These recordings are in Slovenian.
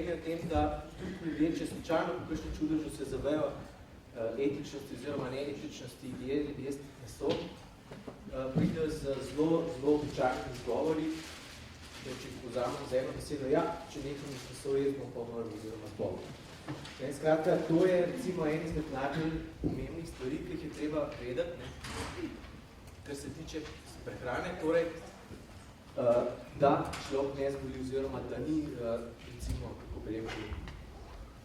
o tem, da tudi ljudje, če slučajno po kakšnem čudežu se zavejo etičnosti oziroma neetičnosti jesti meso, pridejo z zelo običajnimi izgovori, če jih povzamemo z eno besedo, ja, če nekaj meso jesti, bom pa umrl oziroma zbolel. Skratka, to je recimo en izmed najbolj pomembnih stvari, ki jih je treba vedeti, kar se tiče prehrane, torej, da človek ne zboli oziroma da ni, recimo, kako bi rekel,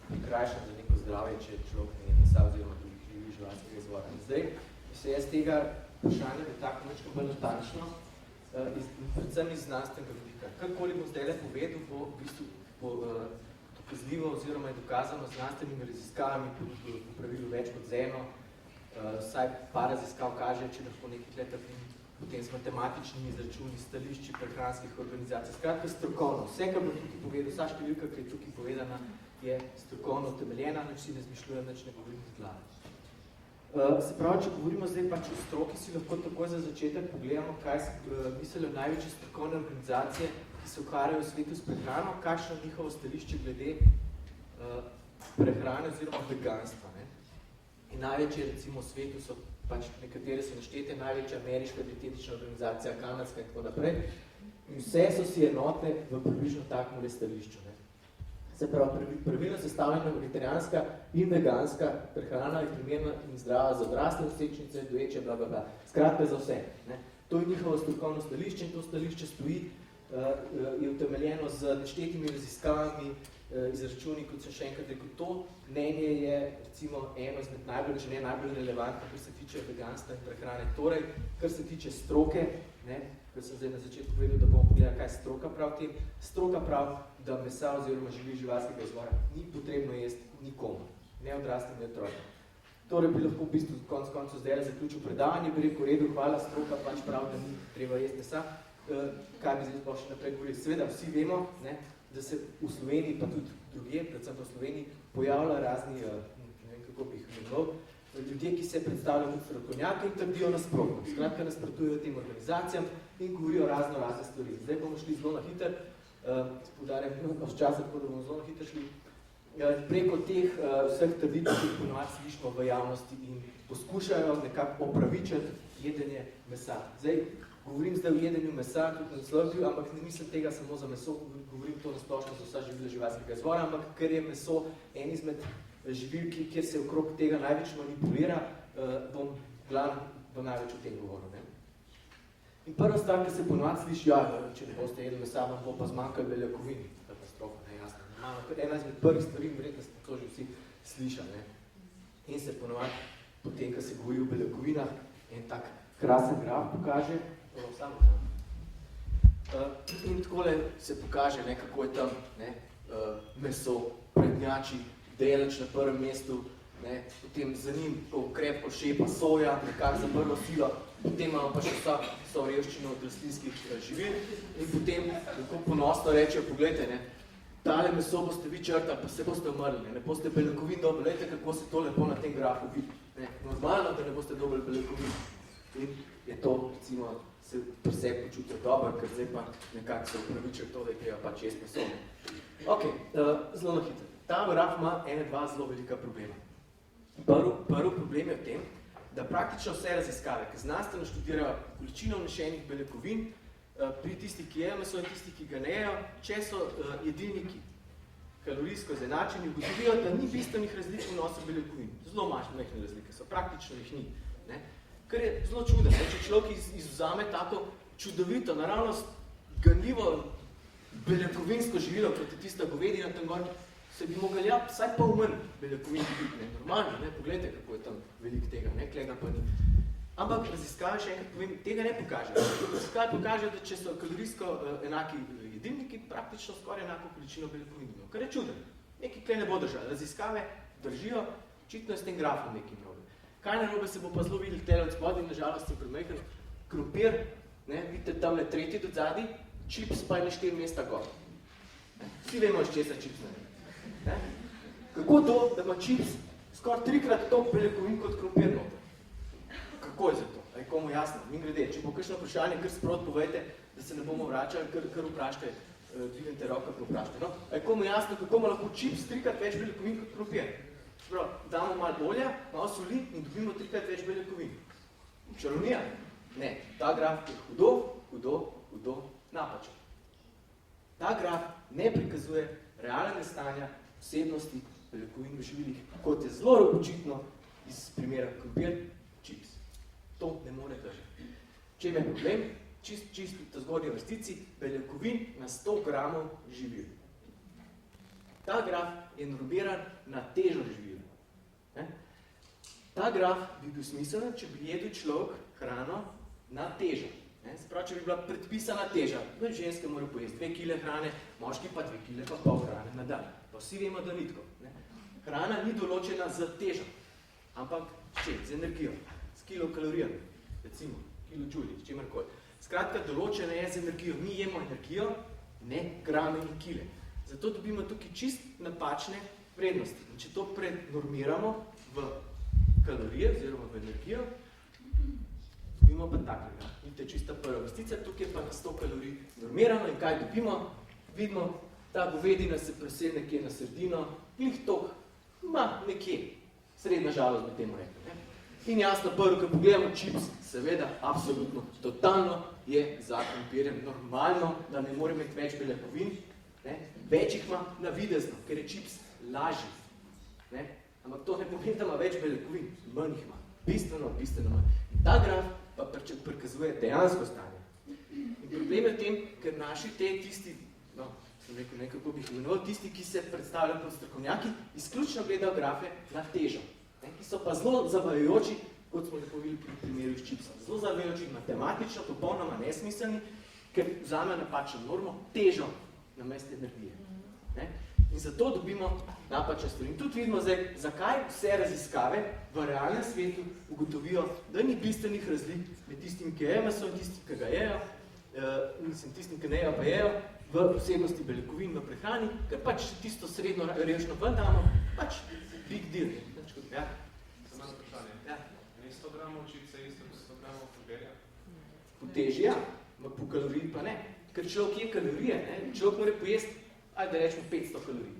prikrajšan za neko zdravje, če človek ne je mesa oziroma drugih živih živalskega izvora. Zdaj, se jaz tega vprašanja dotaknem nekaj bolj natančno, predvsem iz znanstvenega vidika. Karkoli bom zdaj povedal, bo v bistvu dokazljivo oziroma je dokazano z znanstvenimi raziskavami, po pravilu več kot z eno, vsaj par raziskav kaže, če lahko nekaj let potem z matematičnimi izračuni, stališči prehranskih organizacij. Skratka, strokovno. Vse, kar bo tukaj povedal, vsa številka, ki je tukaj povedana, je strokovno utemeljena, nič si ne zmišljujem, nič ne govorim z glave. Se pravi, če govorimo zdaj pač o stroki, si lahko takoj za začetek pogledamo, kaj mislijo največje strokovne organizacije, ki se ukvarjajo v svetu s prehrano, kakšno njihovo stališče glede prehrane oziroma veganstva. In največje, recimo, v svetu so pač nekatere so naštete, največja ameriška dietetična organizacija, kanadska in tako naprej. In vse so si enotne v približno takmole stališču. Se pravi, pravilno sestavljena vegetarijanska in veganska prehrana je primerna in zdrava za odrasle nosečnice, doječe, bla, bla, bla. Skratka za vse. To je njihovo strokovno stališče in to stališče stoji, je utemeljeno z neštetimi raziskavami, izračuni, kot sem še enkrat rekel, to mnenje je recimo eno izmed najbolj, če ne najbolj relevantno, kar se tiče veganstva in prehrane. Torej, kar se tiče stroke, kar sem zdaj na začetku povedal, da bomo pogledali, kaj stroka prav tem, stroka prav, da mesa oziroma živih živalskega izvora ni potrebno jesti nikomu, ne odraslim, ne otrokom. Torej bi lahko v bistvu konec koncev zdaj zaključil predavanje, bi rekel, redu, hvala, stroka pač prav, da ni treba jesti mesa. Kaj bi zdaj še naprej govorili? Seveda, vsi vemo, da se v Sloveniji, pa tudi drugje, predvsem v Sloveniji, pojavlja razni, ne vem kako bi jih imenoval, ljudje, ki se predstavljajo kot strokovnjaki in trdijo nasprotno. Skratka, nasprotujejo tem organizacijam in govorijo razne stvari. Zdaj bomo šli zelo na hiter, poudarjam, z časa, tako da bomo zelo na hiter šli, preko teh vseh trditev, ki ponovadi slišimo v javnosti in poskušajo nekako opravičiti jedenje mesa. Zdaj, govorim zdaj o jedenju mesa, tudi na naslovju, ampak ne mislim tega samo za meso, govorim to nasplošno za vsa živila živalskega izvora, ampak ker je meso en izmed živil, kjer se okrog tega največ manipulira, bom glavno največ o tem govoril. In prva stvar, ki se ponovadi sliši, če ne boste jedli mesa, vam bo pa zmanjkalo beljakovin. Katastrofa, nejasno. Ena izmed prvih stvari, verjetno ste to že vsi slišali. In se ponovadi, potem, ko se govori o beljakovinah, en tak krasen graf pokaže, in takole se pokaže, kako je tam meso, prednjači, deleč na prvem mestu, potem za njim krepko šepa soja, nekako za prvo silo, potem imamo pa še vso revščino od rastlinskih živil in potem tako ponosno rečejo, poglejte, tale meso boste vi črtali, pa se boste umrli, ne boste beljakovin dobili, gledajte, kako se to lepo na tem grafu vidi. Normalno, da ne boste dobili beljakovin. In je to, recimo, se pri sebi počutijo dobro, ker zdaj pa nekako se upravičajo to, da je treba pač jesti meso. Ok, zelo na hitro. Ta graf ima dva zelo velika problema. Prvi problem je v tem, da praktično vse raziskave, ki znanstveno študirajo količino vnešenih beljakovin pri tistih, ki jejo meso in tistih, ki ga ne jejo, če so jedilniki kalorijsko izenačeni, ugotovijo, da ni bistvenih razlik v vnosu beljakovin. Zelo majhne razlike so, praktično jih ni. Kar je zelo čudno, če človek izvzame tako čudovito, naravnost ganljivo beljakovinsko živilo, kot je tista govedina tam gor, se bi mogli vsaj pa umrli beljakovin biti, normalno, pogledajte, kako je tam veliko tega, klega pa ni. Ampak raziskave, še enkrat povem, tega ne pokaže. Raziskave pokaže, da če so kalorijsko enaki jedilniki, praktično skoraj enako količino beljakovin. Kar je čudno, nekaj kle ne bo držali. Raziskave držijo, očitno je s tem grafom nekaj narobe. Kaj narobe se bo pa zelo videli tele od spodaj, nažalost je premajhen krompir, vidite tamle tretji do zadaj, čips pa je na 4 mesta gor. Vsi vemo, iz česa čips naredi. Kako to, da ima čips skoraj 3-krat toliko beljakovin kot krompir noter? Kako je za to? Komu jasno? Min grede, če bo kakšno vprašanje, kar sprot povejte, da se ne bomo vračali, kar vprašajte. dvignete roko pa vprašajte. No? A je komu jasno, kako ima lahko čips 3-krat več beljakovin kot krompir? Prav, damo malo olja, malo soli in dobimo 3-krat več beljakovin. Čarovnija? Ne, ta graf je hudo napačen. Ta graf ne prikazuje realnega stanja vsebnosti beljakovin v živilih, kot je zelo očitno iz primera krompir, čips. To ne more držati. Čem je problem? Čist v zgodnji vrstici beljakovin na 100 gramov živil. Ta graf je normiran na težo živil. Ta graf bi bil smiseln, če bi jedel človek hrano na težo. Se pravi, če bi bila predpisana teža. Ženske morajo pojesti 2 kg hrane, moški pa 2 kg pa pol hrane na dan. Pa vsi vemo, da ni tako. Hrana ni določena z težo, ampak z energijo, s kilokalorijami, recimo, kilodžuli, s čemarkoli. Skratka, določena je z energijo. Mi jemo energijo, ne grame in kile. Zato dobimo tukaj čist napačne vrednosti. In če to prenormiramo v kalorije, oziroma v energijo, dobimo pa takega. Vidite, čista prva vrstica, tukaj je pa na 100 kalorij normirano in kaj dobimo? Vidimo, ta govedina se preseli nekje na sredino, glih tok, nekje, srednja žalost bi temu rekli. In jasno, prvo, ko pogledamo čips, seveda, absolutno, totalno je za krompirjem normalno, da ne more imeti več beljakovin, več jih ima navidezno, ker je čips lažji. Ampak to ne pomeni, da ima več beljakovin, manj jih ima, bistveno manj. In ta graf pa prikazuje dejansko stanje. In problem je v tem, ker naši tisti, sem rekel nekako bi jih imenoval, tisti, ki se predstavljajo kot strokovnjaki, izključno gledajo grafe na težo, ki so pa zelo zavajajoči, kot smo lepo videli pri primeru s čipsom. Zelo zavajajoči matematično, popolnoma nesmiselni, ker vzame napačno normo težo namesto energije. In zato dobimo napačne stvari. In tudi vidimo zdaj, zakaj vse raziskave v realnem svetu ugotovijo, da ni bistvenih razlik med tistim, ki jejo meso in tistim, ki ga jejo, tistim, ki ne jejo pa jejo, v vsebnosti beljakovin v prehrani, ker pač tisto srednjo revšno ven damo, pač big deal. Ja. Samo vprašanje. Ja. 100 gramov čice je isto kot 100 gramov krompirja? Po teži, ja. Po kaloriji pa ne. Ker človek je kalorije, človek mora pojesti, da rečemo 500 kalorij.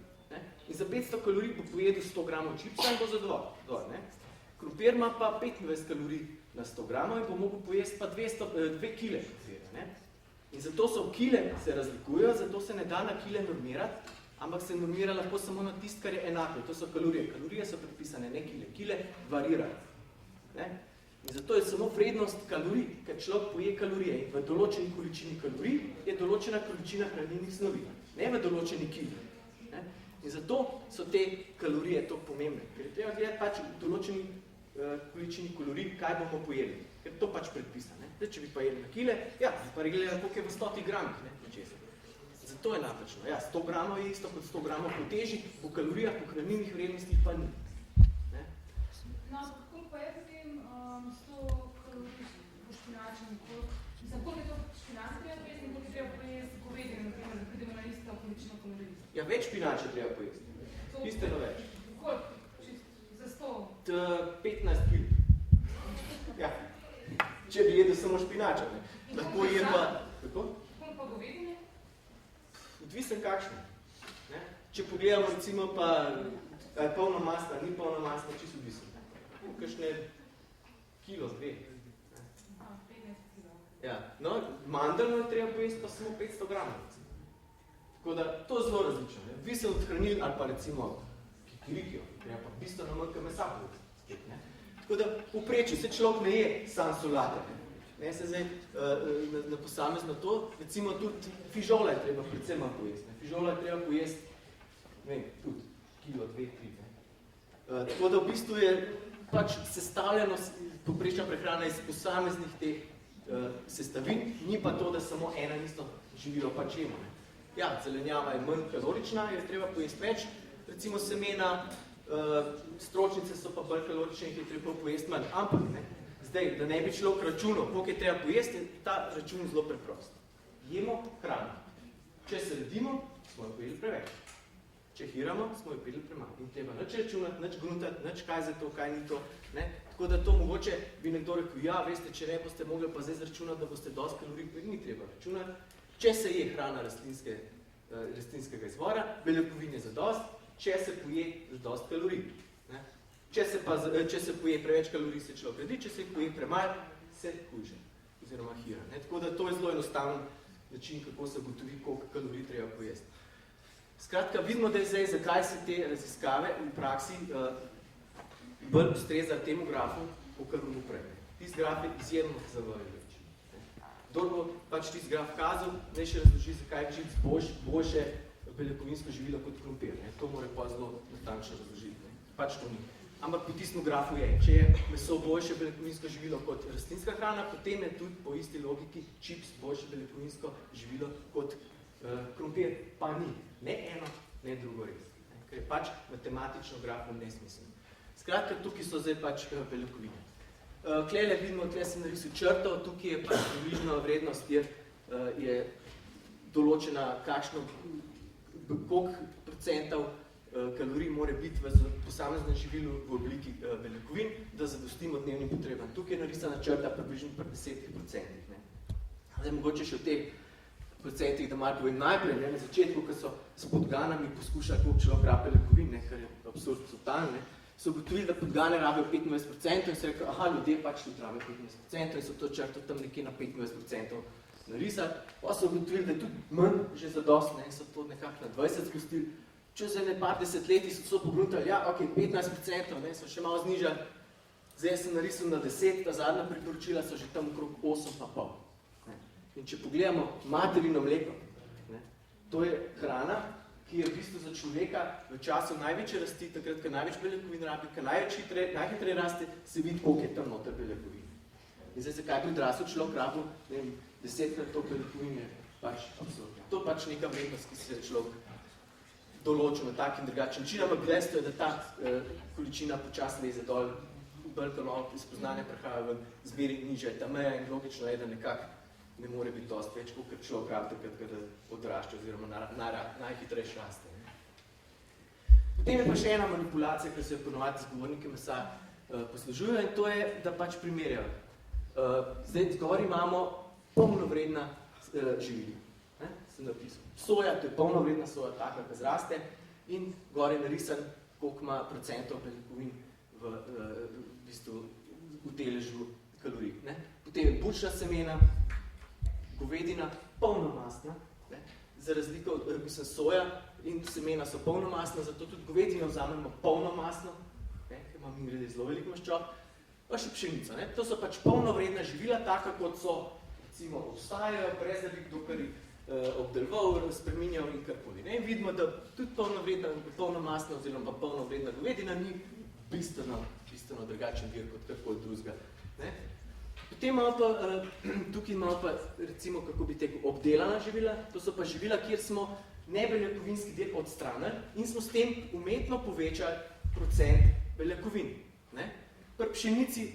In za 500 kalorij bo pojedel 100 gramov čipsa in bo zadovolj. Krompir ima pa 25 kalorij na 100 gramov in bo mogel pojesti pa 2 kile krompirja. In zato so kile se razlikujejo, zato se ne da na kile normirati, ampak se normira lahko samo na tist, kar je enako. To so kalorije. Kalorije so predpisane, ne kile. Kile varirajo. In zato je samo vrednost kalorij, ker človek poje kalorije. In v določeni količini kalorij je določena količina hranilnih snovi, ne v določeni kili. In zato so te kalorije to pomembne. Ker je treba gledati pač v določeni količini kalorij, kaj bomo pojeli. Ker to pač predpisane. Zdaj, če bi pa jedli na kile, pa gledali, koliko je v 100 gramih. Zato je napačno. 100 gramov je isto kot 100 gramov po teži, po kalorijah, po hranilnih vrednostih pa ni. No, kako pa je potem 100 kalorij po špinačem? Koliko je to špinač treba pojesti in koliko je treba pojesti govedine, da pridemo na isto količino kalorij? Ja, več špinača treba pojesti. Bistveno več. Koliko? Za 100? 15 kg. Ja. Če bi jedel samo špinača. Lahko je pa... Kako? Koliko pa govedine? Odvisen kakšno. Če pogledamo recimo pa, je polno masla, ni polno masla, čisto odvisen. Kakšne kilo, 2. 15 kilo. Ja, no, mandelno je treba pojesti pa samo 500 gramov. Tako da, to je zelo različno. Odvisen od hranil ali pa recimo kikirikijo, treba pa bistveno manj mesa pojesti. Tako da, v prečju se človek ne je sam solate. Se zdaj na posamezno to, recimo tudi fižola je treba predvsem manj pojesti. Fižola je treba pojesti, tudi kilo, 2, 3. Tako da v bistvu je pač sestavljeno poprečna prehrana iz posameznih teh sestavin, ni pa to, da samo ena isto živilo pač jemo. Ja, zelenjava je manj kalorična, je treba pojesti več, recimo semena, stročnice so pa bolj kalorične, jih je treba pojesti manj. Ampak, zdaj, da ne bi človek računal, koliko je treba pojesti, je ta račun zelo preprost. Jemo hrano. Če se redimo, smo jo pojeli preveč. Če hiramo, smo jo pojeli premanj. In treba nič računati, nič gruntati, nič kaj za to, kaj ni to. Tako da to mogoče bi nekdo rekel, ja, veste, če ne boste mogli pa zdaj zračunati, da boste dosti kalorij pojeli, ni treba računati. Če se je hrana rastlinske rastlinskega izvora, beljakovin je zadost, če se poje zadost kalorij. Ne? Če se poje preveč kalorij, se človek redi, če se poje premalo, se hujže, oziroma hira. Ne? Tako da to je zelo enostaven način, kako se gotovi, koliko kalorij treba pojesti. Skratka, vidimo, da je zdaj, zakaj se te raziskave v praksi bolj ustreza temu grafu, kakor mu prej. Tisti graf je izjemno zavajajoč. Kdor bo pač tisti graf kazal, naj še razloži, zakaj je čips boljše beljakovinsko živilo kot krompir. To mora pa zelo natančno razložiti. Pač to ni. Ampak po tistem grafu je, če je meso boljše beljakovinsko živilo kot rastlinska hrana, potem je tudi po isti logiki čips boljše beljakovinsko živilo kot krompir. Pa ni. Ne eno, ne drugo res. Ker je pač matematično grafom nesmiselno. Skratka, tukaj so zdaj pač beljakovine. Klele vidimo, tle sem narisal črto, tukaj je pač približno vrednost, je določena, koliko procentov kalorij mora biti v posameznem živilu v obliki beljakovin, da zadostimo dnevnim potrebam. Tukaj je narisana črta približno pri 10%. Zdaj, mogoče še v teh procentih, da malo povem najprej, na začetku, ko so s podganami poskušali, koliko človek rabi beljakovin, kar je absurd totalne, so ugotovili, da podgane rabijo 25% in so rekli, aha, ljudje pač tudi rabijo 25% in so to črto tam nekje na 25% narisali. Pa so ugotovili, da je tudi manj že zadostne in so to nekako na 20 spustili. Čez ene par desetletij so to pogruntali, ja, ok, 15%, so še malo znižali, zdaj sem narisal na 10, ta zadnja priporočila so že tam okrog 8,5. In če pogledamo materino mleko, to je hrana, ki je v bistvu za človeka v času največje rasti, takrat, ko največ beljakovin rabi, ko najhitreje raste, se vidi, koliko je tam noter beljakovin. In zdaj, zakaj bi odrasel človek rabil, ne vem, 10krat to beljakovin je pač absurdno. To je pač neka vrednost, ki se človek določil na tak in drugačen način, ampak dejstvo je, da ta količina počasno leze dol, bolj ko malo spoznanja prihaja v zmeri nižja ta meja in logično je, da nekako ne more biti dosti več, kot človek rabi takrat, kada odrašča oziroma najhitrejši raste. Potem je pa še ena manipulacija, ki se jo ponovadi zgovorniki mesa poslužujejo in to je, da pač primerjajo. Zdaj, zgor imamo polnovredna živila. Sem napisal. Soja, to je polnovredna soja, taka, ki zraste in gor je narisan, koliko ima procentov beljakovin v deležu kalorij. Potem je bučna semena, govedina, polnomastna, za razliko od soja in semena so polnomastna, zato tudi govedino vzamemo polnomastno, ker ima mingrede zelo veliko maščob, pa še pšenico. To so pač polnovredna živila, taka kot so, recimo, obstajajo, brez da bi kdokar obdeloval, spreminjal in karkoli. In vidimo, da tudi polnomastna oziroma polnovredna govedina ni bistveno drugačen vir kot karkoli drugega. Potem imamo pa, tukaj imamo pa, recimo, kako bi tekel, obdelana živila, to so pa živila, kjer smo nebeljakovinski del odstranili in smo s tem umetno povečali procent beljakovin. Pri pšenici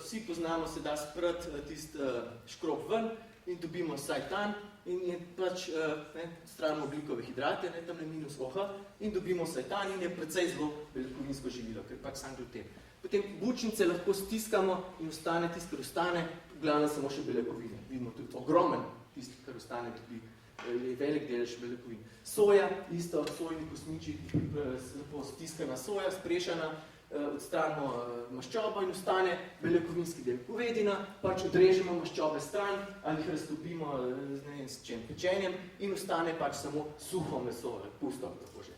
vsi poznamo, se da sprati tisti škrob ven in dobimo sajtan in je pač stranimo ogljikove hidrate, tam je minus OH in dobimo sajtan in je precej zelo beljakovinsko živilo, ker pač sam gluten. Potem bučnice lahko stiskamo in ostane tisto, kar ostane, v glavnem samo še beljakovine. Vidimo tudi ogromen tisto, kar ostane, tudi velik delež beljakovin. Soja, isto, sojni kosmiči, lepo stiskana soja, sprešana, odstranimo maščobo in ostane beljakovinski del. Govedina, pač odrežemo maščobe stran ali jih raztopimo s čem pečenjem in ostane pač samo suho meso, pusto, tako že.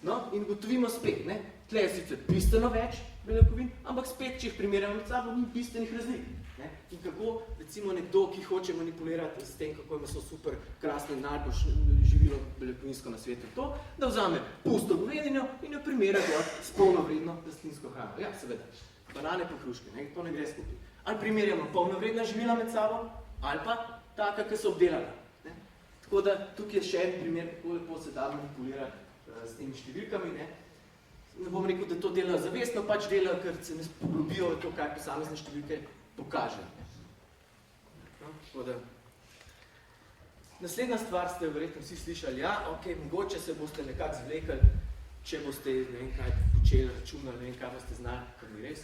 No, in gotovimo spet, tle je sicer bistveno več beljakovin, ampak spet, če jih primerjamo med sabo, ni bistvenih razlik. In kako, recimo, nekdo, ki hoče manipulirati s tem, kako je meso super, krasno in najbolj živilo beljakovinsko na svetu, to, da vzame pusto govedino in jo primerja s polnovredno rastlinsko hrano. Ja, seveda, banane pa hruške, to ne gre skupaj. Ali primerjamo polnovredna živila med sabo, ali pa taka, ki so obdelana. Tako da, tukaj je še en primer, kako lepo se da manipulirati s temi številkami. Ne bom rekel, da to delajo zavestno, pač delajo, ker se ne poglobijo v to, kaj posamezne številke pokaže. Naslednja stvar ste verjetno vsi slišali, ja, ok, mogoče se boste nekako zvlekali, če boste, ne vem kaj, počeli računali, ne vem kaj boste znali, kar ni res.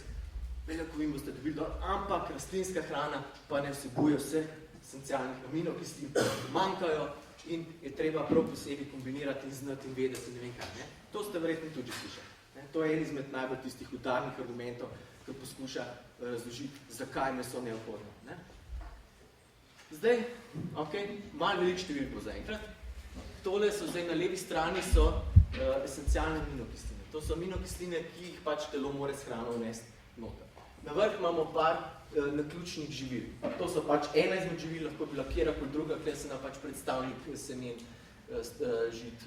Beljakovin boste dobili dol, ampak rastlinska hrana pa ne vsebuje vse esencialnih aminokislin manjkajo in je treba prav posebej kombinirati in znati in vedeti ne vem kaj. Ne? To ste verjetno tudi slišali. Ne? To je en izmed najbolj tistih udarnih argumentov, ki poskuša razložiti, zakaj meso neobhodno. Ne? Zdaj, malo veliko številko zaenkrat. Tole so zdaj na levi strani so esencialne aminokisline. To so aminokisline, ki jih pač telo mora s hrano vnesti noter. Na vrh imamo par naključnih živil. To so pač ena izmed živil, lahko bila kjerkoli druga, kjer se nam pač predstavnik semen, žit,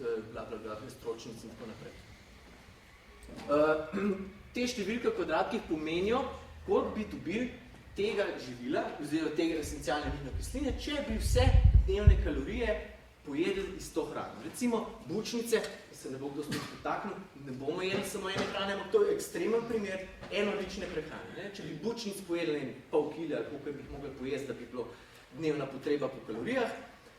stročnic in tako naprej. Te številke v kvadratkih pomenijo, koliko bi dobili tega živila, oziroma tega esencialne aminokisline, če bi vse dnevne kalorije pojedli iz to hrano. Recimo bučnice, se ne bo kdo spet potaknil, ne bomo jedli samo ene hrane, ampak to je ekstremen primer enolične prehrane. Ne? Če bi bučnic pojedli pol kile ali koliko bi jih mogli pojesti, da bi bilo dnevna potreba po kalorijah,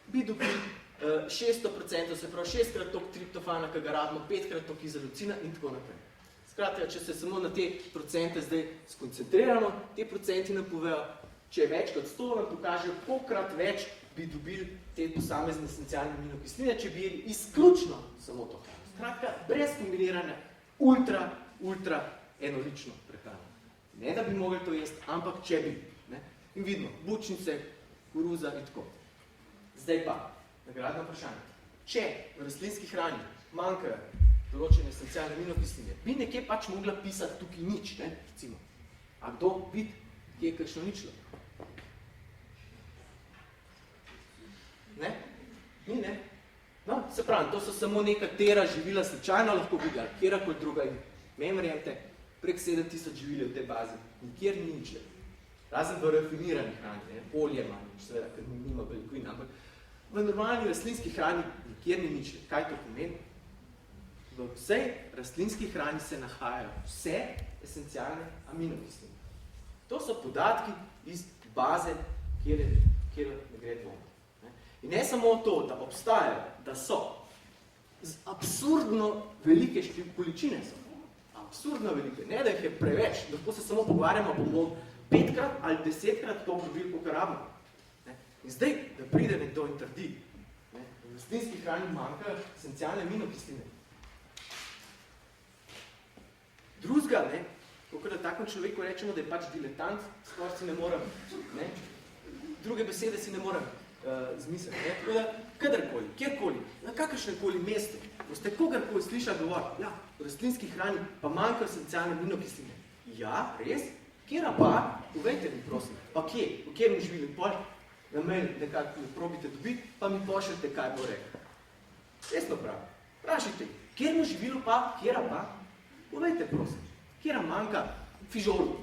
bi dobili 600%, se pravi 6-krat toliko triptofana, ki ga rabimo, 5-krat toliko izoleucina in tako naprej. Skratka, če se samo na te procente zdaj skoncentriramo, te procenti nam povejo, če je več kot 100, nam pokažejo, kolikrat več bi dobili te posamezne esencialne aminokisline, če bi jedli izključno samo to hrano. Skratka, brez kombiniranja ultra enolično prehrano. Ne, da bi mogli to jesti, ampak če bi. Ne? In vidimo, bučnice, koruza in tako. Zdaj pa, nagradno vprašanje. Če v rastlinski hrani manjkajo določene esencialne aminokisline, bi nekje pač mogla pisati tukaj nič, ne? Recimo. A kdo vidi, kje je kakšno ničlo? Ne? Ni, ne? No, se pravi, to so samo nekatera živila slučajno lahko videli, kjerkoli druga in meni verjemte, prek 7000 živil v tej bazi, nikjer ni nič. Razen v rafinirani hrani, ne? Olje ima nič, seveda, ker nima beljakovin, ampak v normalni rastlinski hrani nikjer ni nič. Kaj to pomeni? V vsej rastlinski hrani se nahajajo vse esencialne aminokisline. To so podatki iz baze, kjer ne gre dvoma. In ne samo to, da obstajajo, da so absurdno velike količine so. Absurdno velike. Ne, da jih je preveč. Lahko se samo pogovarjamo, bomo 5-krat ali 10-krat to dobili, koliko rabimo. In zdaj, da pride nekdo in trdi, v rastlinski hrani manjkajo esencialne aminokisline. Drugega, kako da takom človeku rečemo, da je pač diletant, skoraj si ne morem, druge besede si ne morem zmisliti. Tako da, kadarkoli, kjerkoli, na kakršnemkoli mestu, boste kogarkoli slišali govoriti, ja, v rastlinski hrani pa manjkajo esencialne aminokisline. Ja, res? Kjera pa? Povejte mi, prosim. Pa kje? V kjer mi živili? Pol na mail nekako probite dobiti, pa mi pošljete, kaj bo rekel. Resno prav. Prašite, kjer mi živilo pa? Kjera pa? Povejte, prosim. Kjera manjka fižolu?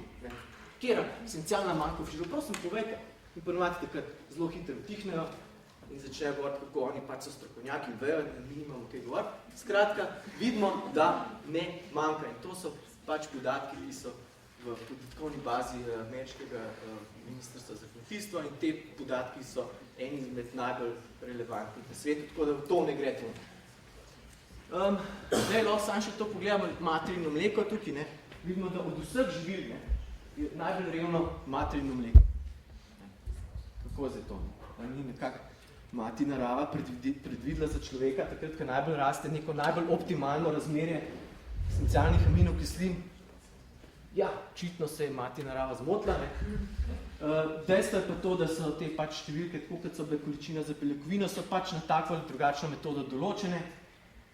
Kjera esencialna manjka fižolu? Prosim, povejte. In ponovati takrat zelo hitro vtihnejo in začnejo govoriti, kako oni pač so strokovnjaki, vejo, da mi imamo kaj govoriti. Skratka, vidimo, da ne manjka. In to so pač podatki, ki so v podatkovni bazi ameriškega ministrstva za kmetijstvo in te podatki so eni izmed najbolj relevantnih na svetu, tako da v to ne gre to. Lahko sam še to pogledamo, materino mleko tukaj, ne? Vidimo, da od vseh živil je najbolj revno materino mleko. Kako je to? Ni nekako mati narava predvidela za človeka, takrat, ko najbolj raste neko najbolj optimalno razmerje esencialnih aminokislin. Ja, očitno se je mati narava zmotila. Dejstvo je pa to, da so te pač številke, tako kot so bile količina za beljakovino, so pač na tako ali drugačno metodo določene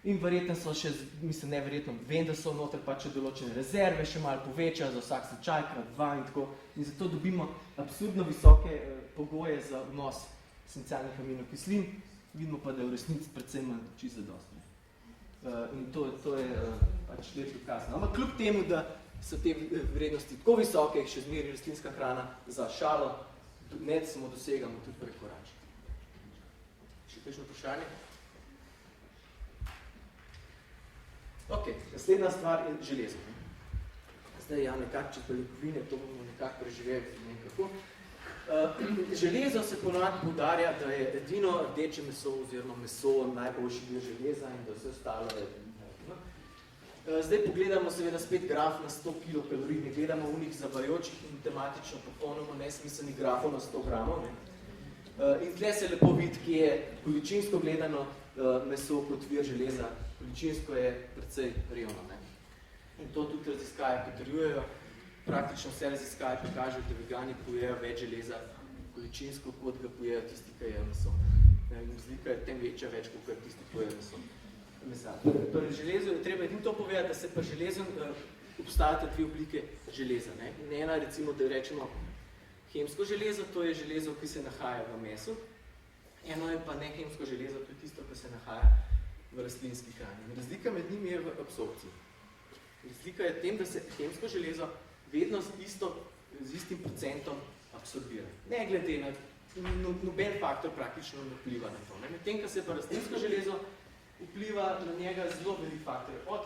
in verjetno so še, mislim, neverjetno, vem, da so noter pač še določene rezerve, še malo povečajo za vsak slučaj, krat 2 in tako. In zato dobimo absurdno visoke pogoje za vnos esencialnih aminokislin, vidimo pa, da je v resnici predvsem čisto zadosti. In to je pač lep dokaz. Ampak kljub temu, da so te vrednosti tako visoke, še zmeri rastlinska hrana za šalo, ne samo dosegamo, tudi prekoračiti. Še kakšno vprašanje? Ok, naslednja stvar je železo. Zdaj, ja, nekako čez beljakovine, to bomo nekako preživeli nekako. Železo se ponovadi poudarja, da je edino rdeče meso oziroma meso najboljši del železa in da vse ostalo je. Zdaj pogledamo seveda spet graf na 100 kilokalorij, ne gledamo unih zavajočih in tematično popolnoma nesmiselnih grafov na 100 gramov. In tle se lepo vidi, ki je količinsko gledano meso kot vir železa. Količinsko je precej revno. Ne? In to tudi raziskave potrjujejo. Praktično vse raziskave pokažejo, da vegani pojejo več železa količinsko, kot ga pojejo tisti, ki jejo meso. In razlika je tem večja več, kot tisti, ki pojejo meso. Pri železu je treba edino to povedati, da se pri železu obstajata dve oblike železa. Ne? In ena, recimo, da rečemo kemsko železo, to je železo, ki se nahaja v mesu. Eno je pa nekemsko železo, to je tisto, ki se nahaja v rastlinski hrani. In razlika med njimi je v absorpciji. Razlika je v tem, da se kemsko železo vedno z istim procentom absorbira. Ne glede na noben faktor praktično ne vpliva na to. Medtem, ko se pa rastlinsko železo vpliva na njega zelo velik faktor. Od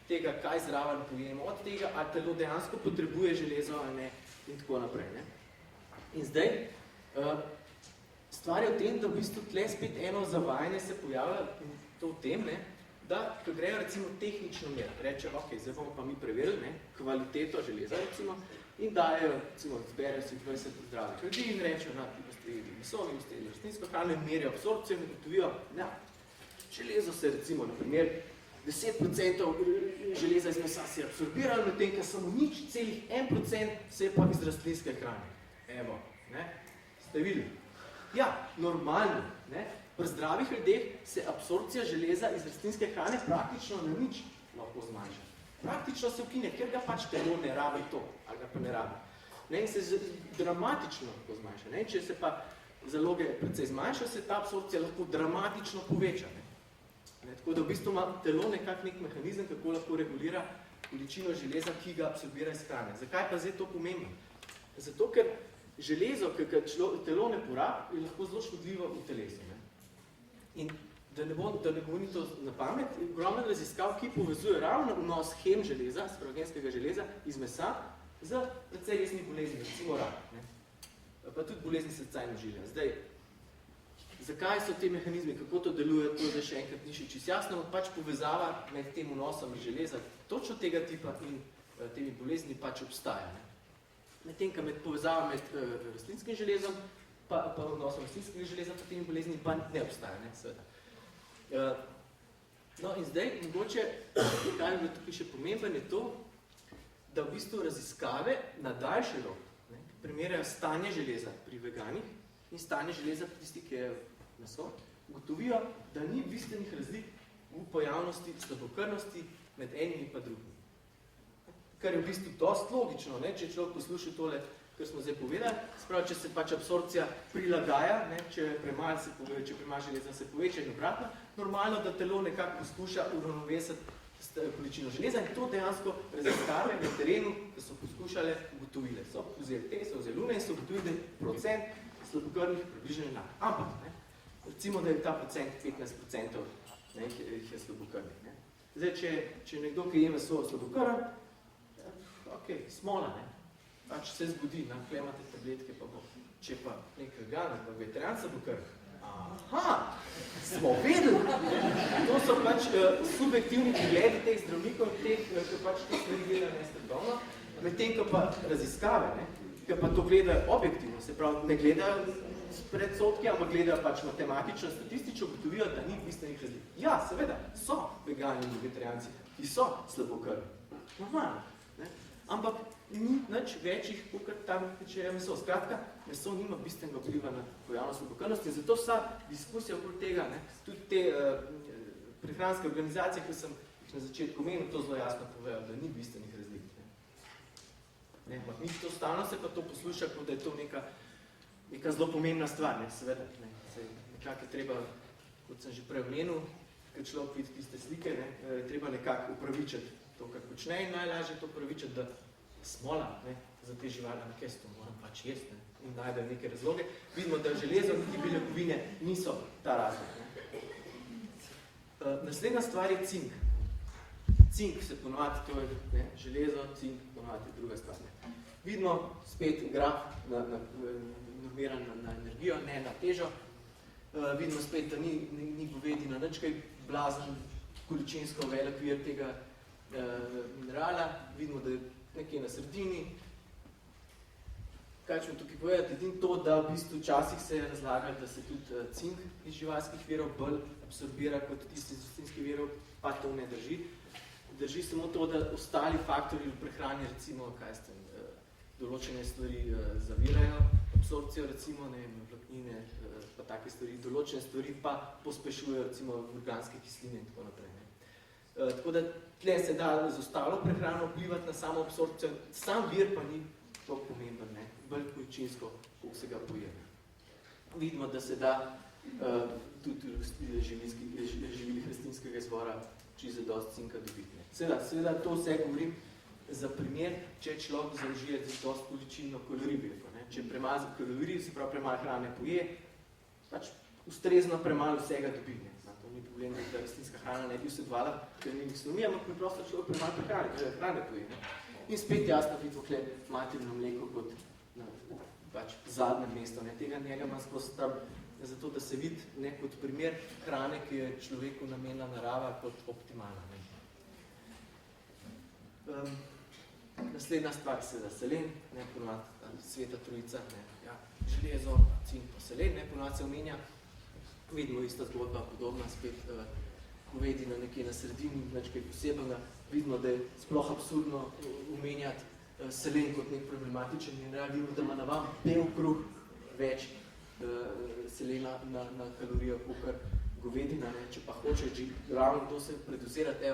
tega, kaj zraven pojemo, od tega, ali telo dejansko potrebuje železo ali ne, in tako naprej. Ne? In zdaj, stvar je v tem, da v bistvu tle spet eno zavajanje se pojavlja, in to v tem, ne, da, ko grejo recimo tehnično mer, reče, ok, zdaj bomo pa mi preverili, ne, kvaliteto železa, recimo, in dajo, recimo, zberejo si 20 zdravih ljudi in rečejo, na, ti boste jedli meso, vi boste jedli rastlinsko hrano in merijo absorpcijo in ugotovijo, ja, železo se recimo, na primer, 10% železa iz mesa se je absorbiralo, medtem, ker samo 0,1% se je pa iz rastlinske hrane. Evo, ne, ste videli? Ja, normalno, ne, pri zdravih ljudeh se absorpcija železa iz rastlinske hrane praktično na nič lahko zmanjša. Praktično se ukine, ker ga pač telo ne rabi to, ali ga pa ne rabi. Ne, in se dramatično lahko zmanjša. Ne, če se pa zaloge precej zmanjša, se ta absorpcija lahko dramatično poveča. Ne, tako da v bistvu ima telo nek mehanizem, kako lahko regulira količino železa, ki ga absorbira iz hrane. Zakaj pa zdaj to pomembno? Zato, ker železo, ki telo ne porabi, je lahko zelo škodljivo v telesu. Ne? In da ne govorim to na pamet, ogromno raziskav, ki povezuje ravno vnos hem železa, sprogenskega železa, iz mesa, z precej resnih bolezni, recimo rak. Ne? Pa tudi bolezni srca in ožilja. Zdaj, zakaj so te mehanizmi, kako to deluje, to zdaj še enkrat ni še čisto jasno, pač povezava med tem vnosom železa, točno tega tipa in temi bolezni pač obstaja. Ne? Medtem, ko med povezava med rastlinskim železom, pa odnosom rastlinskega železa, pa temi bolezni pa ne obstaja, ne, seveda. No in zdaj, mogoče, kaj je bilo tukaj še pomemben, je to, da v bistvu raziskave na daljši rok primerjajo stanje železa pri veganih in stanje železa pri tistih, ki je meso, ugotovijo, da ni bistvenih razlik v pojavnosti slabokrvnosti med enimi pa drugimi. Kar je v bistvu dosti logično, ne? Če človek posluša tole, kar smo zdaj povedali, sprav, če se pač absorpcija prilagaja, ne? Če premalo železa se poveča in obratno, normalno, da telo nekako poskuša uravnovesiti količino železa in to dejansko raziskave na terenu, da so poskušale, ugotovile. So vzeli lune in so ugotovili, da je procent slabokrvnih približno enak. Ampak, ne? Recimo, da je ta procent 15%, ne? Jih je slabokrvnih. Ne? Zdaj, če nekdo, ki je meso slabokrven, ok, smola, ne? Pač se zgodi, tle imate tabletke, pa bo. Če pa nek vegan, pa vegetarijanca bo kar. Aha, smo vedeli. To so pač subjektivni pogledi teh zdravnikov, ki pač te stvari gledajo nestrokovno, medtem, ko pa raziskave, ne? Ki pa to gledajo objektivno, se pravi, ne gledajo s predsodki, ampak gledajo pač matematično, statistično, ugotovijo, da ni bistvenih razlik. Ja, seveda, so vegani in vegetarijanci, ki so slabokrvni. Normalno. Ampak ni nič večjih, kot tam tečejo meso. Skratka, meso nima bistvenega vpliva na pojavnost slabokrvnosti in zato vsa diskusija okoli tega, ne, tudi te prehranske organizacije, ki sem jih na začetku omenil, to zelo jasno povedal, da ni bistvenih razlik. Ne, mi to stalno se pa to posluša, kot da je to neka zelo pomembna stvar, ne, seveda. Ne, nekako je treba, kot sem že prej omenil, ker človek vidi tiste slike, ne, je treba nekako upravičiti to, kar počne in najlažje to pravičati, da smola, ne, za te živali, nekaj to moram pač jesti, ne, in najdejo neke razloge. Vidimo, da železo in beljakovine niso ta razlog. Ne. Naslednja stvar je cink. Cink se ponovati, to je ne, železo, cink ponovati druga stvar. Ne. Vidimo spet graf normiran na energijo, ne na težo. Vidimo spet, da ni govedina nič kaj blazen, količinsko velik vir tega minerala, vidimo, da je nekje na sredini. kaj ćemo tukaj povedati, edino to, da v bistvu včasih se je razlagali, da se tudi cink iz živalskih virov bolj absorbira kot tisti iz rastlinskih virov, pa to ne drži. Drži samo to, da ostali faktorji v prehrani, recimo, določene stvari zavirajo absorpcijo, recimo, vlaknine, pa take stvari, določene stvari pa pospešujejo, recimo, organske kisline in tako naprej. Tako da tle se da z ostalo prehrano vplivati na samo absorpcijo, sam vir pa ni to pomemben, bolj količinsko, koliko se ga poje. Vidimo, da se da tudi živilih rastlinskega izvora čisto dosti cinka dobiti. Seveda to vse govorim za primer, če človek zaužije dosti količino kalorij. Če premalo kalorij, se pravi premalo hrane poje, pač ustrezno premalo vsega dobi. To ni problem, da rastlinska hrana ne bi vsedovala, ker ni miksonomija, ampak mi prosto človek premalo hrane poje. In spet jasno vidimo tukaj materno mleko kot pač zadnje mesto. Tega njega imam spostavljam zato, da se vidi kot primer hrane, ki je človeku namenila narava kot optimalna. Naslednja stvar seveda selen, ponovadi sveta trojica, železo, cink pa selen, ponovadi se omenja. Vidimo ista zgodba, podobna, spet govedina nekje na sredini, nekaj posebnega. Vidimo, da je sploh absurdno omenjati selen kot nek problematičen mineral. Vidimo, da ima na vam bel kruh več selena na kalorijo, kakor govedina. Če pa hoče ravno to se predozirati,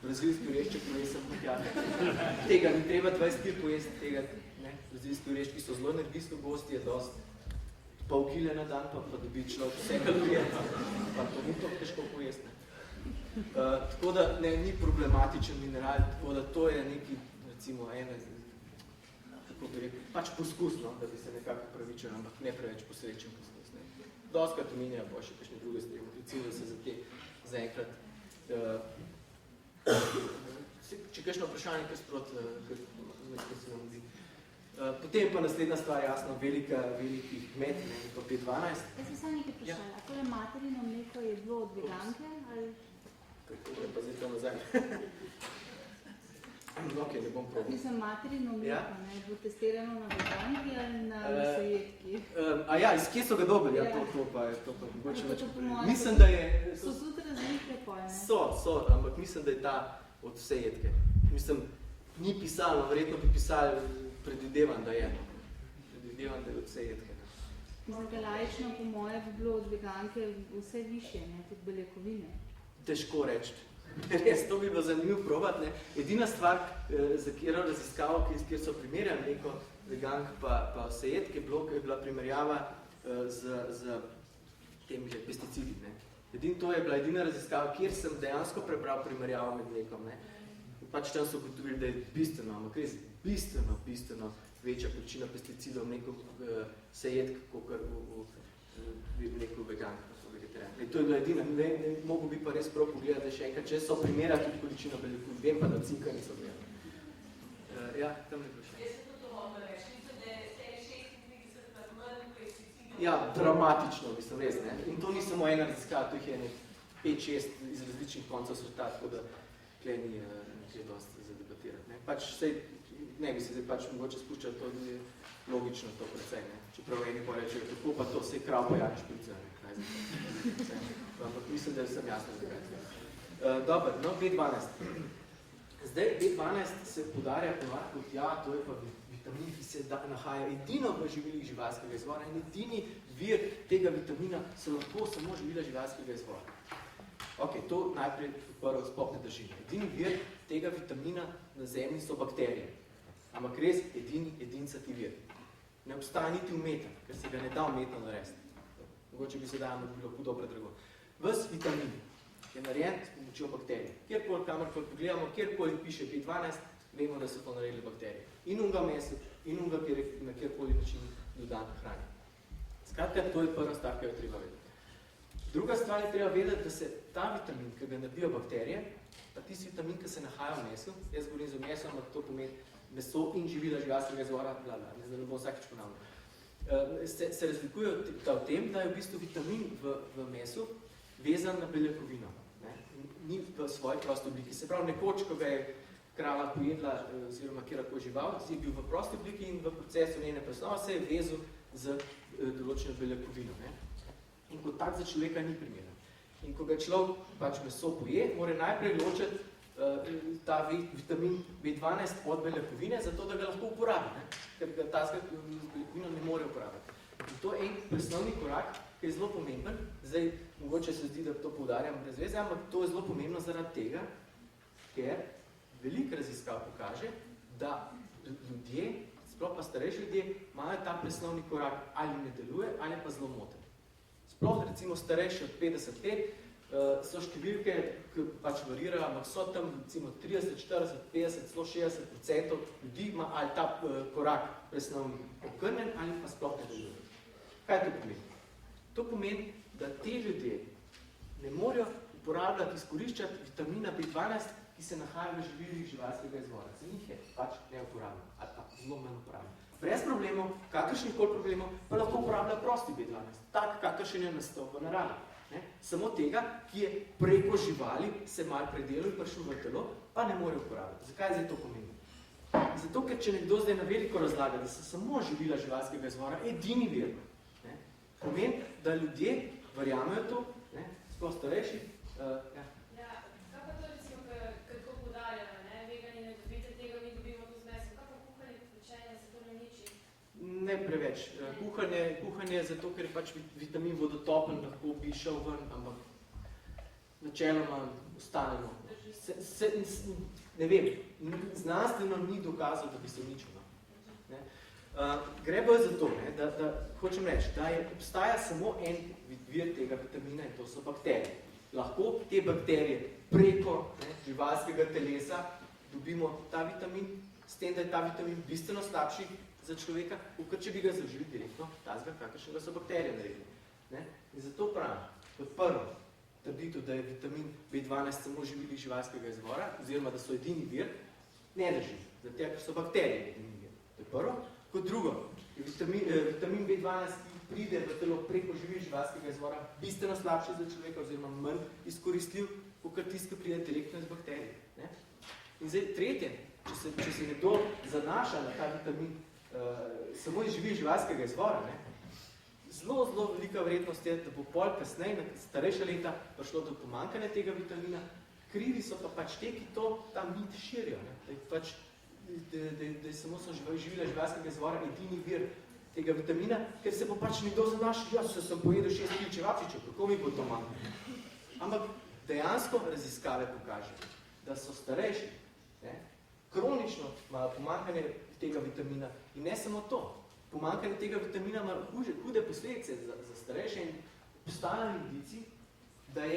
brazilski orešček pojesem potjati. Tega ni treba 20 kil pojesti, tega brazilski oreščki so zelo energijsko gosti, je dosti pol kile na dan, pa dobi človek vse kalorije, pa to ni to težko pojesti. Tako da ni problematičen mineral, tako da to je neki, recimo, kako bi rekel, pač poskusno, da bi se nekako pravičen, ampak ne preveč posrečen poskus. Dostkrat omenjajo bo še kakšne druge stvari, recimo, da se za te zaenkrat če kakšno vprašanje, kar sproti, kar se nam zdi. Potem pa naslednja stvar, jasno, veliki kmet, pa P12. Jaz bi samo nekaj vprašala. A tole materino mleko je bilo od veganke? Kako je pa zdaj to nazaj? Ok, ne bom probal. Mislim, materino mleko, je bilo testirano na veganki ali na sojetki? Iz kje so ga dobili? To pa je mogoče več. Mislim, da je... So tudi razlike pojene? So, ampak mislim, da je ta od vse jedke. Mislim, ni pisalo, verjetno bi pisali, predvidevam, da je. Predvidevam, da je od vse jedke. Mislim, da laično po moje bi bilo od veganke vse više, tudi beljakovine. Težko reči. Res, to bi bilo zanimivo probati. Edina stvar, za katero raziskavo, kjer so primerjali mleko vegank pa vse jedke, je bila primerjava z temi pesticidi. To je bila edina raziskava, kjer sem dejansko prebral primerjavo med mlekom. Pač tam so ugotovili, da je bistveno, ampak res bistveno večja količina pesticidov v mleku sejedk, kakor v mleku vegank. To je bila edina. Mogo bi pa res prav pogledati še enkrat, če so primerjali tudi količino beljakovin. Vem pa, da cinka niso gledali. Ja, tam je bilo še. Jaz sem to dobro reči. Mislim, da je 36 manj pesticidov. Ja, dramatično, mislim, res. In to ni samo ena raziskava, to jih je 5-6 iz različnih koncev sveta, tako da tukaj ni nekaj dosti za debatirati. Pač ne bi se zdaj pač mogoče spuščati, to je logično to precej. Čeprav eni pa rečejo, tako pa to vse krav pa jač šprica. Ampak mislim, da sem jasno zakaj. Dobro, no, B12. Zdaj, B12 se podarja ponovadi kot to je pa vitamin, ki se nahaja edino v živilih živalskega izvora in edini vir tega vitamina so lahko samo živila živalskega izvora. Ok, to najprej prvo sploh ne drži. Edini vir tega vitamina na zemlji so bakterije. Ampak res edincati vir. Ne obstaja niti umetno, ker se ga ne da umetno narediti. Mogoče bi se dajamo bilo hudo predrago. Ves vitamin je narejen s pomočjo bakterij. Kjerkoli, kamorkoli pogledamo, kjerkoli piše B12, vemo, da so to naredili bakterije. In unga meso, in unga, kjer je na kjerkoli način dodan hrani. Skratka, to je prva stvar, ki jo treba vedeti. Druga stvar je treba vedeti, da se ta vitamin, ki ga nabijo bakterije, pa tisti vitamin, ki se nahaja v mesu, jaz govorim za meso, ampak to pomeni meso in živila živalskega izvora, ne bom vsakič ponavljal. Se razlikujejo v tem, da je v bistvu vitamin v mesu vezan na beljakovino. Ni v svoji prosti obliki. Se pravi, nekoč, ko krava pojedla, oziroma kjerkoli žival, je bil v prosti obliki in v procesu njene presnove se je vezal z določeno beljakovino. Ne? In kot tak za človeka ni primeren. In ko ga človek pač meso poje, mora najprej ločiti ta vitamin B12 od beljakovine, zato da ga lahko uporabi, ne? Ker ga ta beljakovino ne more uporabiti. In to je en presnovni korak, ki je zelo pomemben. Zdaj, mogoče se zdi, da to poudarjam brez veze, ampak to je zelo pomembno zaradi tega, ker veliko raziskav pokaže, da ljudje, sploh pa starejši ljudje, imajo ta presnovni korak ali ne deluje, ali pa zelo moten. Sploh recimo starejši od 50 let, so številke, ki pač varirajo, ampak so tam recimo 30, 40, 50, 160% ljudi ima ali ta korak presnovni okrnjen ali pa sploh ne deluje. Kaj to pomeni? To pomeni, da te ljudje ne morejo uporabljati, izkoriščati vitamina B12, ki se nahaja v živilih živalskega izvora. Za njih je pač neuporabno, ali pa zelo manj uporabno. Brez problemov, kakršnih koli problemov, pa lahko uporablja prosti B12, tak, kakršen je nastal v naravi. Ne? Samo tega, ki je preko živali se malo predelil in prišel v telo, pa ne more uporabljati. Zakaj zdaj to pomeni? Zato, ker če nekdo zdaj na veliko razlaga, da so samo živila živalskega izvora edini vir, ne? Pomeni, da ljudje verjamejo to, ne? Sploh starejši. Ja. Ja, kaj pa to recimo, kako podarjamo, ne? Vegani ne dobite tega, mi dobimo to z mesom. Kaj pa kuhanje, pečenje, se to ne niči? Ne preveč. Kuhanje je zato, ker je pač vitamin vodotopen, lahko bi šel ven, ampak načeloma ostanemo. Ne vem, znanstveno ni dokazal, da bi se uničilo. Gre bolj za to, ne, da hočem reči, da obstaja samo en vir tega vitamina in to so bakterije. Lahko te bakterije preko živalskega telesa dobimo ta vitamin, s tem, da je ta vitamin bistveno slabši za človeka, kot če bi ga zaužili direktno tazga, kakršnega so bakterije naredili. Ne? In zato pravim, kot prvo, trditev, da je vitamin B12 samo živili živalskega izvora, oziroma da so edini vir, ne drži, zato ker so bakterije edini vir. To je prvo. Kot drugo, vitamin B12, ki pride v telo preko živil živalskega izvora, bistveno slabši za človeka, oziroma manj izkoristljiv, kot tisti, ki pride direktno iz bakterij. Ne? In zdaj tretje, če se nekdo zanaša na ta vitamin samo iz živil živalskega izvora, ne? Zelo velika vrednost je, da bo pol kasneje, na starejša leta, prišlo do pomanjkanja tega vitamina. Krivi so pa pač te, ki to ta mit širijo, ne? Da je pač da samo so živila živalskega izvora edini vir tega vitamina, ker se bo pač nekdo zanašal, jaz sem pojedel 6 kil čevapčičev, kako mi bo to manj? Ampak dejansko raziskave pokažejo, da so starejši, ne, kronično imajo pomanjkanje tega vitamina in ne samo to, pomanjkanje tega vitamina ima hude posledice za starejše in obstajajo indici, da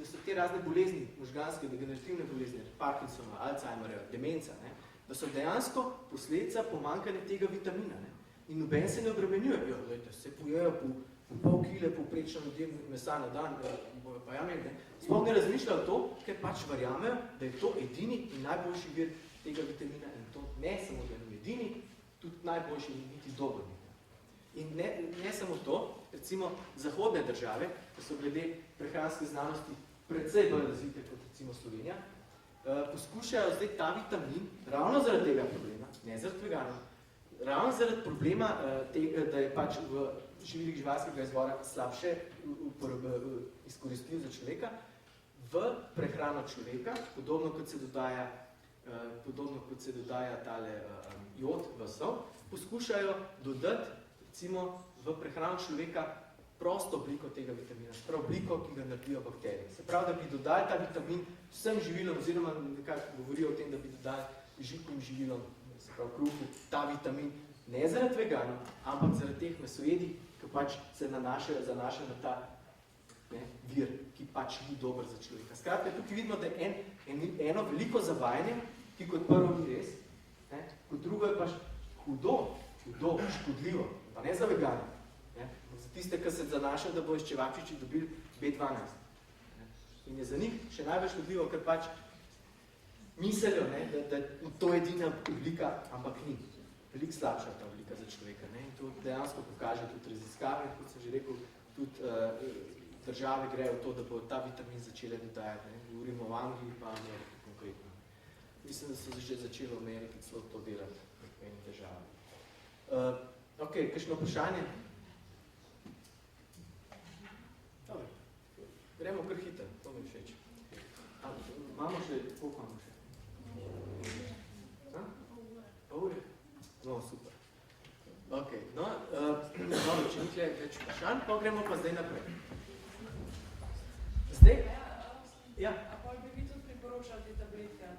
so te razne bolezni, možganske, degenerativne bolezni, Parkinsona, Alzheimerja, demenca, ne, da so dejansko posledica pomanjkanja tega vitamina. Ne. In noben se ne obremenjuje. Jo, gledajte, se pojejo po pol kile povprečno ljudem mesa na dan, pa ja ne. Sploh ne razmišljajo to, ker pač verjamejo, da je to edini in najboljši vir tega vitamina in to ne samo, da je edini, tudi najboljši in niti dober. In ne samo to, recimo zahodne države, ki so glede prehranske znanosti precej bolj razvite kot recimo Slovenija, poskušajo zdaj ta vitamin, ravno zaradi tega problema, ne zaradi veganov, ravno zaradi problema, da je pač v živilih živalskega izvora slabše izkoristljiv za človeka, v prehrano človeka, podobno kot se dodaja tale jod v sol, poskušajo dodati recimo v prehrano človeka prosto obliko tega vitamina, sprav obliko, ki ga naredijo bakterije. Se pravi, da bi dodali ta vitamin vsem živilom, oziroma nekako govorijo o tem, da bi dodali žitnim živilom, se pravi kruhu, ta vitamin, ne zaradi veganov, ampak zaradi teh mesojedij, ki pač se zanašajo na ta vir, ki pač ni dober za človeka. Skratka, tukaj vidimo, da je eno veliko zavajanje, ki kot prvo ni res, kot drugo je pač hudo, škodljivo, pa ne za vegane. Za tiste, ki se zanašajo, da bo iz čevapčiči dobili B12. In je za njih še najbolj škodljivo, ker pač mislijo, da to je edina oblika, ampak ni. Veliko slabša ta oblika za človeka. In to dejansko pokaže tudi raziskave, kot sem že rekel, tudi države grejo v to, da bo ta vitamin začele dodajati. Govorimo o Angliji, pa Ameriki konkretno. Mislim, da so že začeli v Ameriki celo to delati v eni državi. Ok, kakšno vprašanje? Dobre. Gremo kar hitro, to mi všeč. Imamo še, koliko imamo še? Pol ure? No, super. Ok, no, če nikle več vprašanj, pa gremo pa zdaj naprej. Zdaj? Ja. A pol bi vi tudi priporočali te tabletke?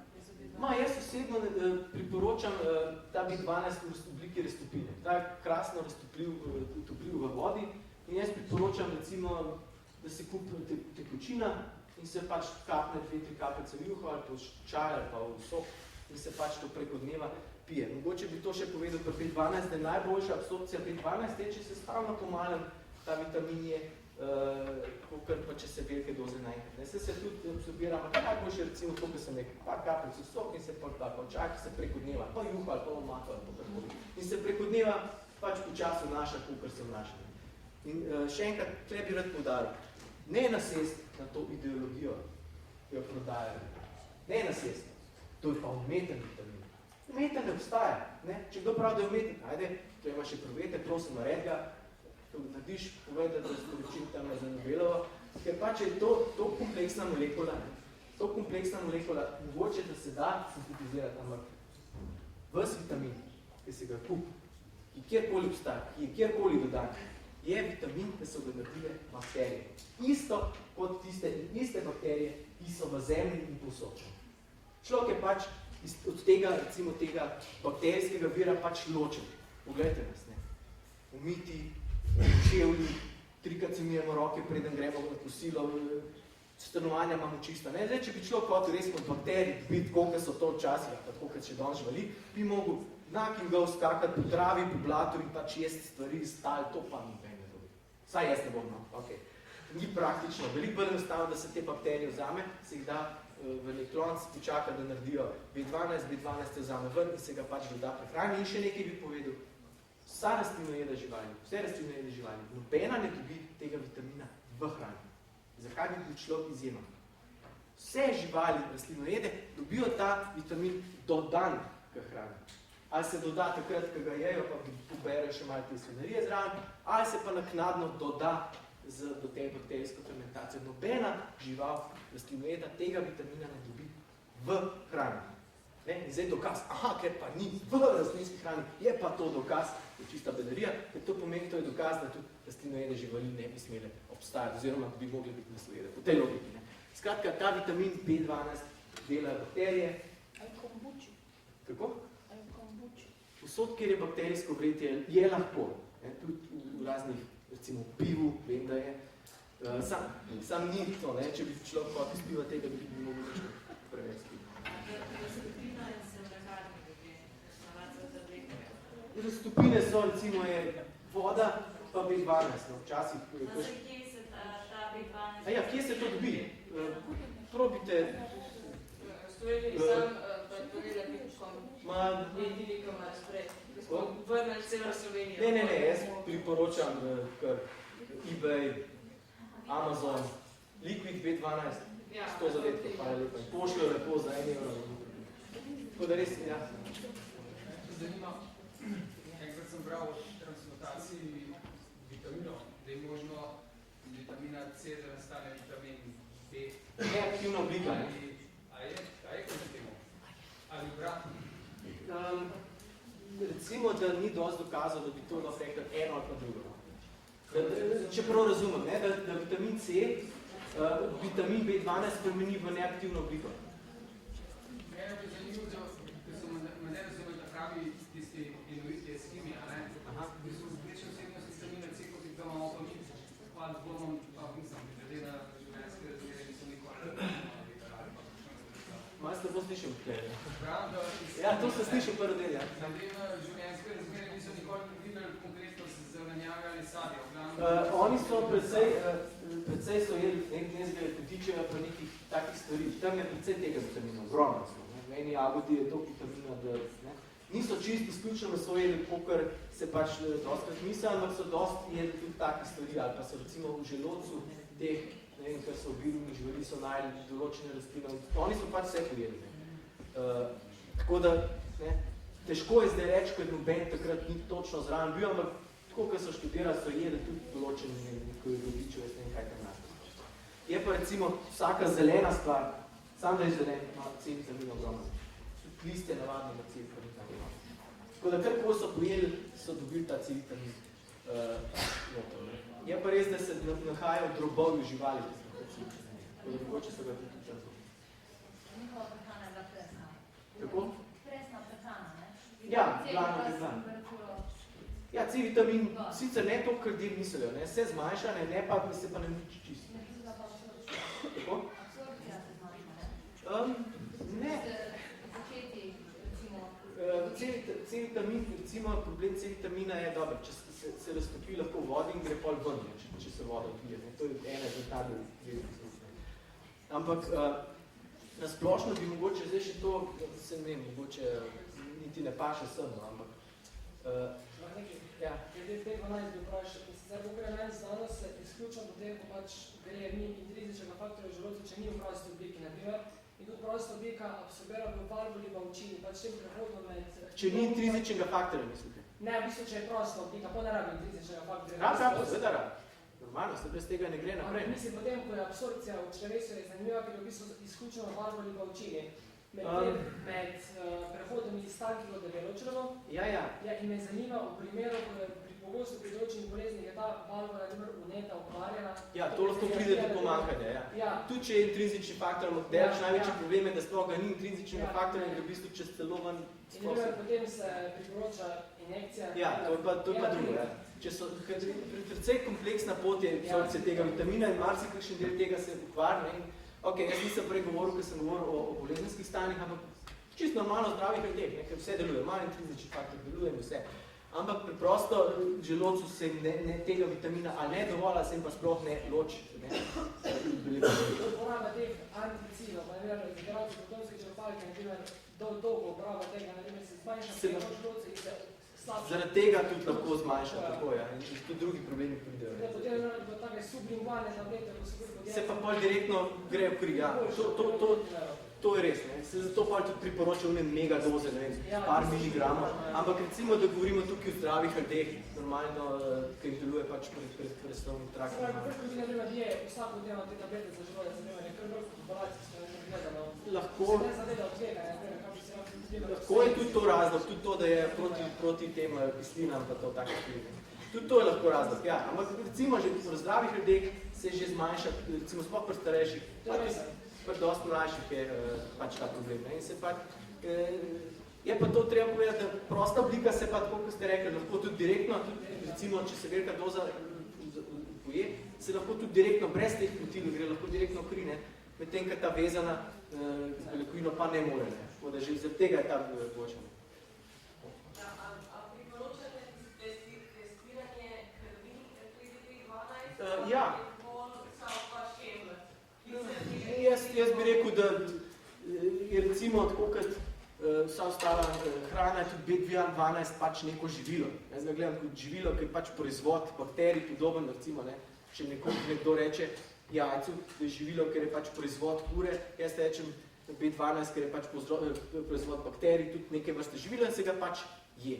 Jaz osebno priporočam ta B12 v obliki raztopine. Ta je krasno raztopljiv v vodi in jaz priporočam recimo, da se kupi tekočina in se pač kapne 2-3 kapljice v juho ali pa v čaj ali pa v sok in se pač to preko dneva pije. Mogoče bi to še povedal pri B12, da je najboljša absorpcija B12, če se stalno pomalem ta vitamin je, kakor pa če se velike doze naenkrat. Se tudi absorbiramo, najboljše recimo to, ko sem nekaj par kapljic v sok in se tako čaj, ki se preko dneva, pa juho ali pa omako ali pa karkoli. In se preko dneva pač počasi vnaša, kakor se vnaša. In še enkrat, tle bi rad poudaril, ne nasest na to ideologijo, ki jo prodajajo. Ne nasest. To je pa umeten vitamin. Umeten ne obstaja. Ne? Če kdo pravi, da je umeten, ajde, to ima še provete, prosim, nared ga, to narediš, povedati, da sporočim tam za Nobelovo, ker pač je to kompleksna molekula, mogoče, da se da sintetizirati, ampak ves vitamin, ki se ga kup, ki kjerkoli obstaja, ki je kjerkoli dodan, je vitamin, ki so ga naredile bakterije. Isto kot tiste iste bakterije, ki so v zemlji in povsod. Človek je pač od tega, recimo tega bakterijskega vira pač ločen. Poglejte nas, ne. Umiti, čevlji, 3-krat se mijemo roke, preden gremo na kosilo, stanovanja imamo čista. Ne? Zdaj, če bi človek hotel res od bakterij biti, koliko so to včasih, tako kot še danes živali, bi mogel znak in ga skakati po travi, po blatu in pač jesti stvari, stali, to pa ni meni dobi. Saj jaz ne bom, no, ok. Ni praktično, veliko bolj enostavno, da se te bakterije vzame, se jih da v nek lonc, počaka, da naredijo B12 se vzame ven in se ga pač doda prehrani. In še nekaj bi povedal, vse rastlinojede živali, nobena ne dobi tega vitamina v hrani. Zakaj bi bil človek izjemen? Vse živali rastlinojede dobijo ta vitamin dodan k hrani. Ali se doda takrat, ko ga jejo, pa poberejo še malo te svinarije zraven, ali se pa naknadno doda do te bakterijsko fermentacijo. Nobena žival rastlinojeda tega vitamina ne dobi v hrani. In zdaj dokaz, ker pa ni v rastlinski hrani, je pa to dokaz, je čista bedarija, ker to pomeni, to je dokaz, da tudi rastlinojede živali ne bi smele obstajati, oziroma bi mogli biti naslojede. Po tej logiki. Skratka, ta vitamin B12 dela bakterije. Ali kombuči. Kako? Ali kombuči. Vsod, kjer je bakterijsko vretje, je lahko. Tudi v raznih, recimo pivu, vem, da je. Sam ni to, ne? Če bi človek hotel spiva tega, bi mogel več preveč piva. Raztopina in se vrakarni ljudje, navadza tablete. Raztopine so, recimo, je voda, pa B12, no, včasih. Kje se ta B12? Kje se to dobi? Probite. Sloveni sam, pa je povedala Bitkom, edini, ko ima spred. Vrneš celo Slovenijo. Ne, jaz priporočam kar eBay, Amazon, Liquid B12, 100 zadetkov, hvala lepa. Pošljajo lepo za 1 evro. Tako da res, ja. Zanima, enkrat sem bral o transmutaciji vitaminov, da je možno vitamina C, da nastane vitamin B. Neaktivna oblika, ne? A je kot temu? Ali obratno? Recimo, da ni dosti dokazal, da bi to lahko rekli eno ali pa drugo. Čeprav razumem, ne, da vitamin C, vitamin B12 spremeni v neaktivno obliko. Mene bi zanimljivo, ker so me ne razumeli, da pravi tisti inuiti eskimi, a ne? Ki so večne vsebnosti vitamina C, kot jih doma to ni, pa zgodom, pa mislim, glede na življenjske razmere, niso nikoli Malo se bo slišal tukaj. Ja, to se slišal prvi del, ja. Glede na življenjske razmere niso nikoli predvideli konkretno zelenjave ali sadje. Oni so precej so jeli nekaj kotičeva pa nekih takih stvari. Tam je precej tega vitamina, ogromno smo. V eni jagodi je toliko vitamina, da niso čisto izključno meso jedli, kakor se pač dostkrat misli, ampak so dosti jedli tudi takih stvari, ali pa so recimo v želodcu teh, ne vem, kar so v birovnih živali, so najeli določene rastline. Oni so pač vse pojedli. Tako da, ne, težko je zdaj reči, ker noben takrat ni točno zraven bil, ampak tako, ko so študirali, so jedli tudi določeni nekoj vodičev, jaz ne vem, kaj tam nasto. Je pa recimo vsaka zelena stvar, samo da je zelen, ima C-vitamin ogromno. Tudi listje navadno na C-vitamin. Tako da kar ko so pojeli, so dobili ta C-vitamin noter. Je pa res, da se nahajajo v drobovju živali, tako da mogoče se ga tudi čas. Njihova prehrana je bila presna. Kako? Presna prehrana, ne? Ja, glavno prehrana. Ja, C-vitamin sicer ne to, kar del mislijo, ne, se zmanjša, ne pa se pa ne nič čisto. Tako? Absorpcija se zmanjša, ne? Ne. Začeti, recimo... C-vitamin, recimo, problem C-vitamina je dobro, če se raztopi lahko v vodi in gre pol ven, če se voda odpije. To je ena rezultat, ampak na splošno bi mogoče zdaj še to, se ne vem, mogoče niti ne paše sem, ampak ja. Glede T12 bi vprašal, sicer bo kar meni znano se izključno potem, ko pač gre ni intrizičnega faktorja v želodcu, če ni v prosti obliki, naprimer, in tudi prosta oblika absorbera v valvuli pa v učini, pač tem prehodno med... Če ni intrizičnega faktorja, mislite? Ne, v bistvu, če je prosta oblika, pa ne rabi intrizičnega faktorja. Rab, seveda rab. Normalno, se brez tega ne gre naprej. Mislim, potem, ko je absorpcija v črevesu, je zanimiva, ker je v bistvu izključno v valvuli pa v učini. Med prehodom iz tankega v debelo črvo. Ja. In me zanima v primeru, ko je pri pogostu pri določenih boleznih je ta valvula vneta, okvarjena. Ja, to lahko pride do pomanjkanja, ja. Tudi če je intrinzični faktor, delač največji problem je, da sploh ga ni intrinzičnega faktorja in da v bistvu čez celo ven sploh se... Potem se priporoča injekcija. Ja, to je pa drugo, ja. Če so precej kompleksna pot je absorpcija tega vitamina in marsikakšen del tega se ukvarja. Ok, jaz nisem prej govoril, ker sem govoril o bolezenskih stanjih, ampak čisto normalno zdravih ljudeh, ker vse deluje, malo intrinzični faktor deluje in vse. Ampak preprosto želodcu se tega vitamina ali ne dovolj, ali se jim pa sploh ne loči. Uporaba teh anticidov, pa ne vem, igralci protonske črpalke, na primer, dolgo uporaba tega, na primer, se zmanjša želodcu in se slabša. Zaradi tega tudi lahko zmanjša, tako ja, in tudi drugi problemi pridejo. Potem je take sublingualne tablete, ko se se pa pol direktno gre v kri, ja. To je res, ne. Se zato pol tudi priporoča v mega doze, ne vem, par miligramov. Ampak recimo, da govorimo tukaj o zdravih ljudeh, normalno, ki jim deluje pač pred presnovnim traktom. Se pravi, kako bi ne vem, je vsako dnevno te tablete za življenje, za vem, je kar vrlo populacijsko, ne gledano. Lahko. Se ne zadeva od tega, ne vem, kako bi se lahko... Lahko je tudi to razlog, tudi to, da je proti tem kislinam pa to tako špilne. Tudi to je lahko razlog, ja. Ampak recimo, že v zdravih ljudeh se že zmanjša, recimo sploh pri starejših, pri dosti mlajših je pač ta problem. Ne? In se pač, je pa to treba povedati, da prosta oblika se pa, tako kot ste rekli, lahko tudi direktno, tudi, recimo, če se velika doza poje, se lahko tudi direktno, brez teh protil, gre lahko direktno v kri, medtem, ker ta vezana z beljakovino pa ne more. Ne? Tako da že zaradi tega je ta bočen. A priporočate testiranje krvi pri 12? Ja. Jaz bi rekel, da je recimo tako, kot vsa ostala hrana, je tudi B12 pač neko živilo. Jaz ga gledam kot živilo, ki je pač proizvod bakterij, podoben, recimo, ne, če nekdo reče jajcu, da je živilo, ker je pač proizvod kure, jaz rečem B12, ker je pač proizvod bakterij, tudi neke vrste živilo in se ga pač je.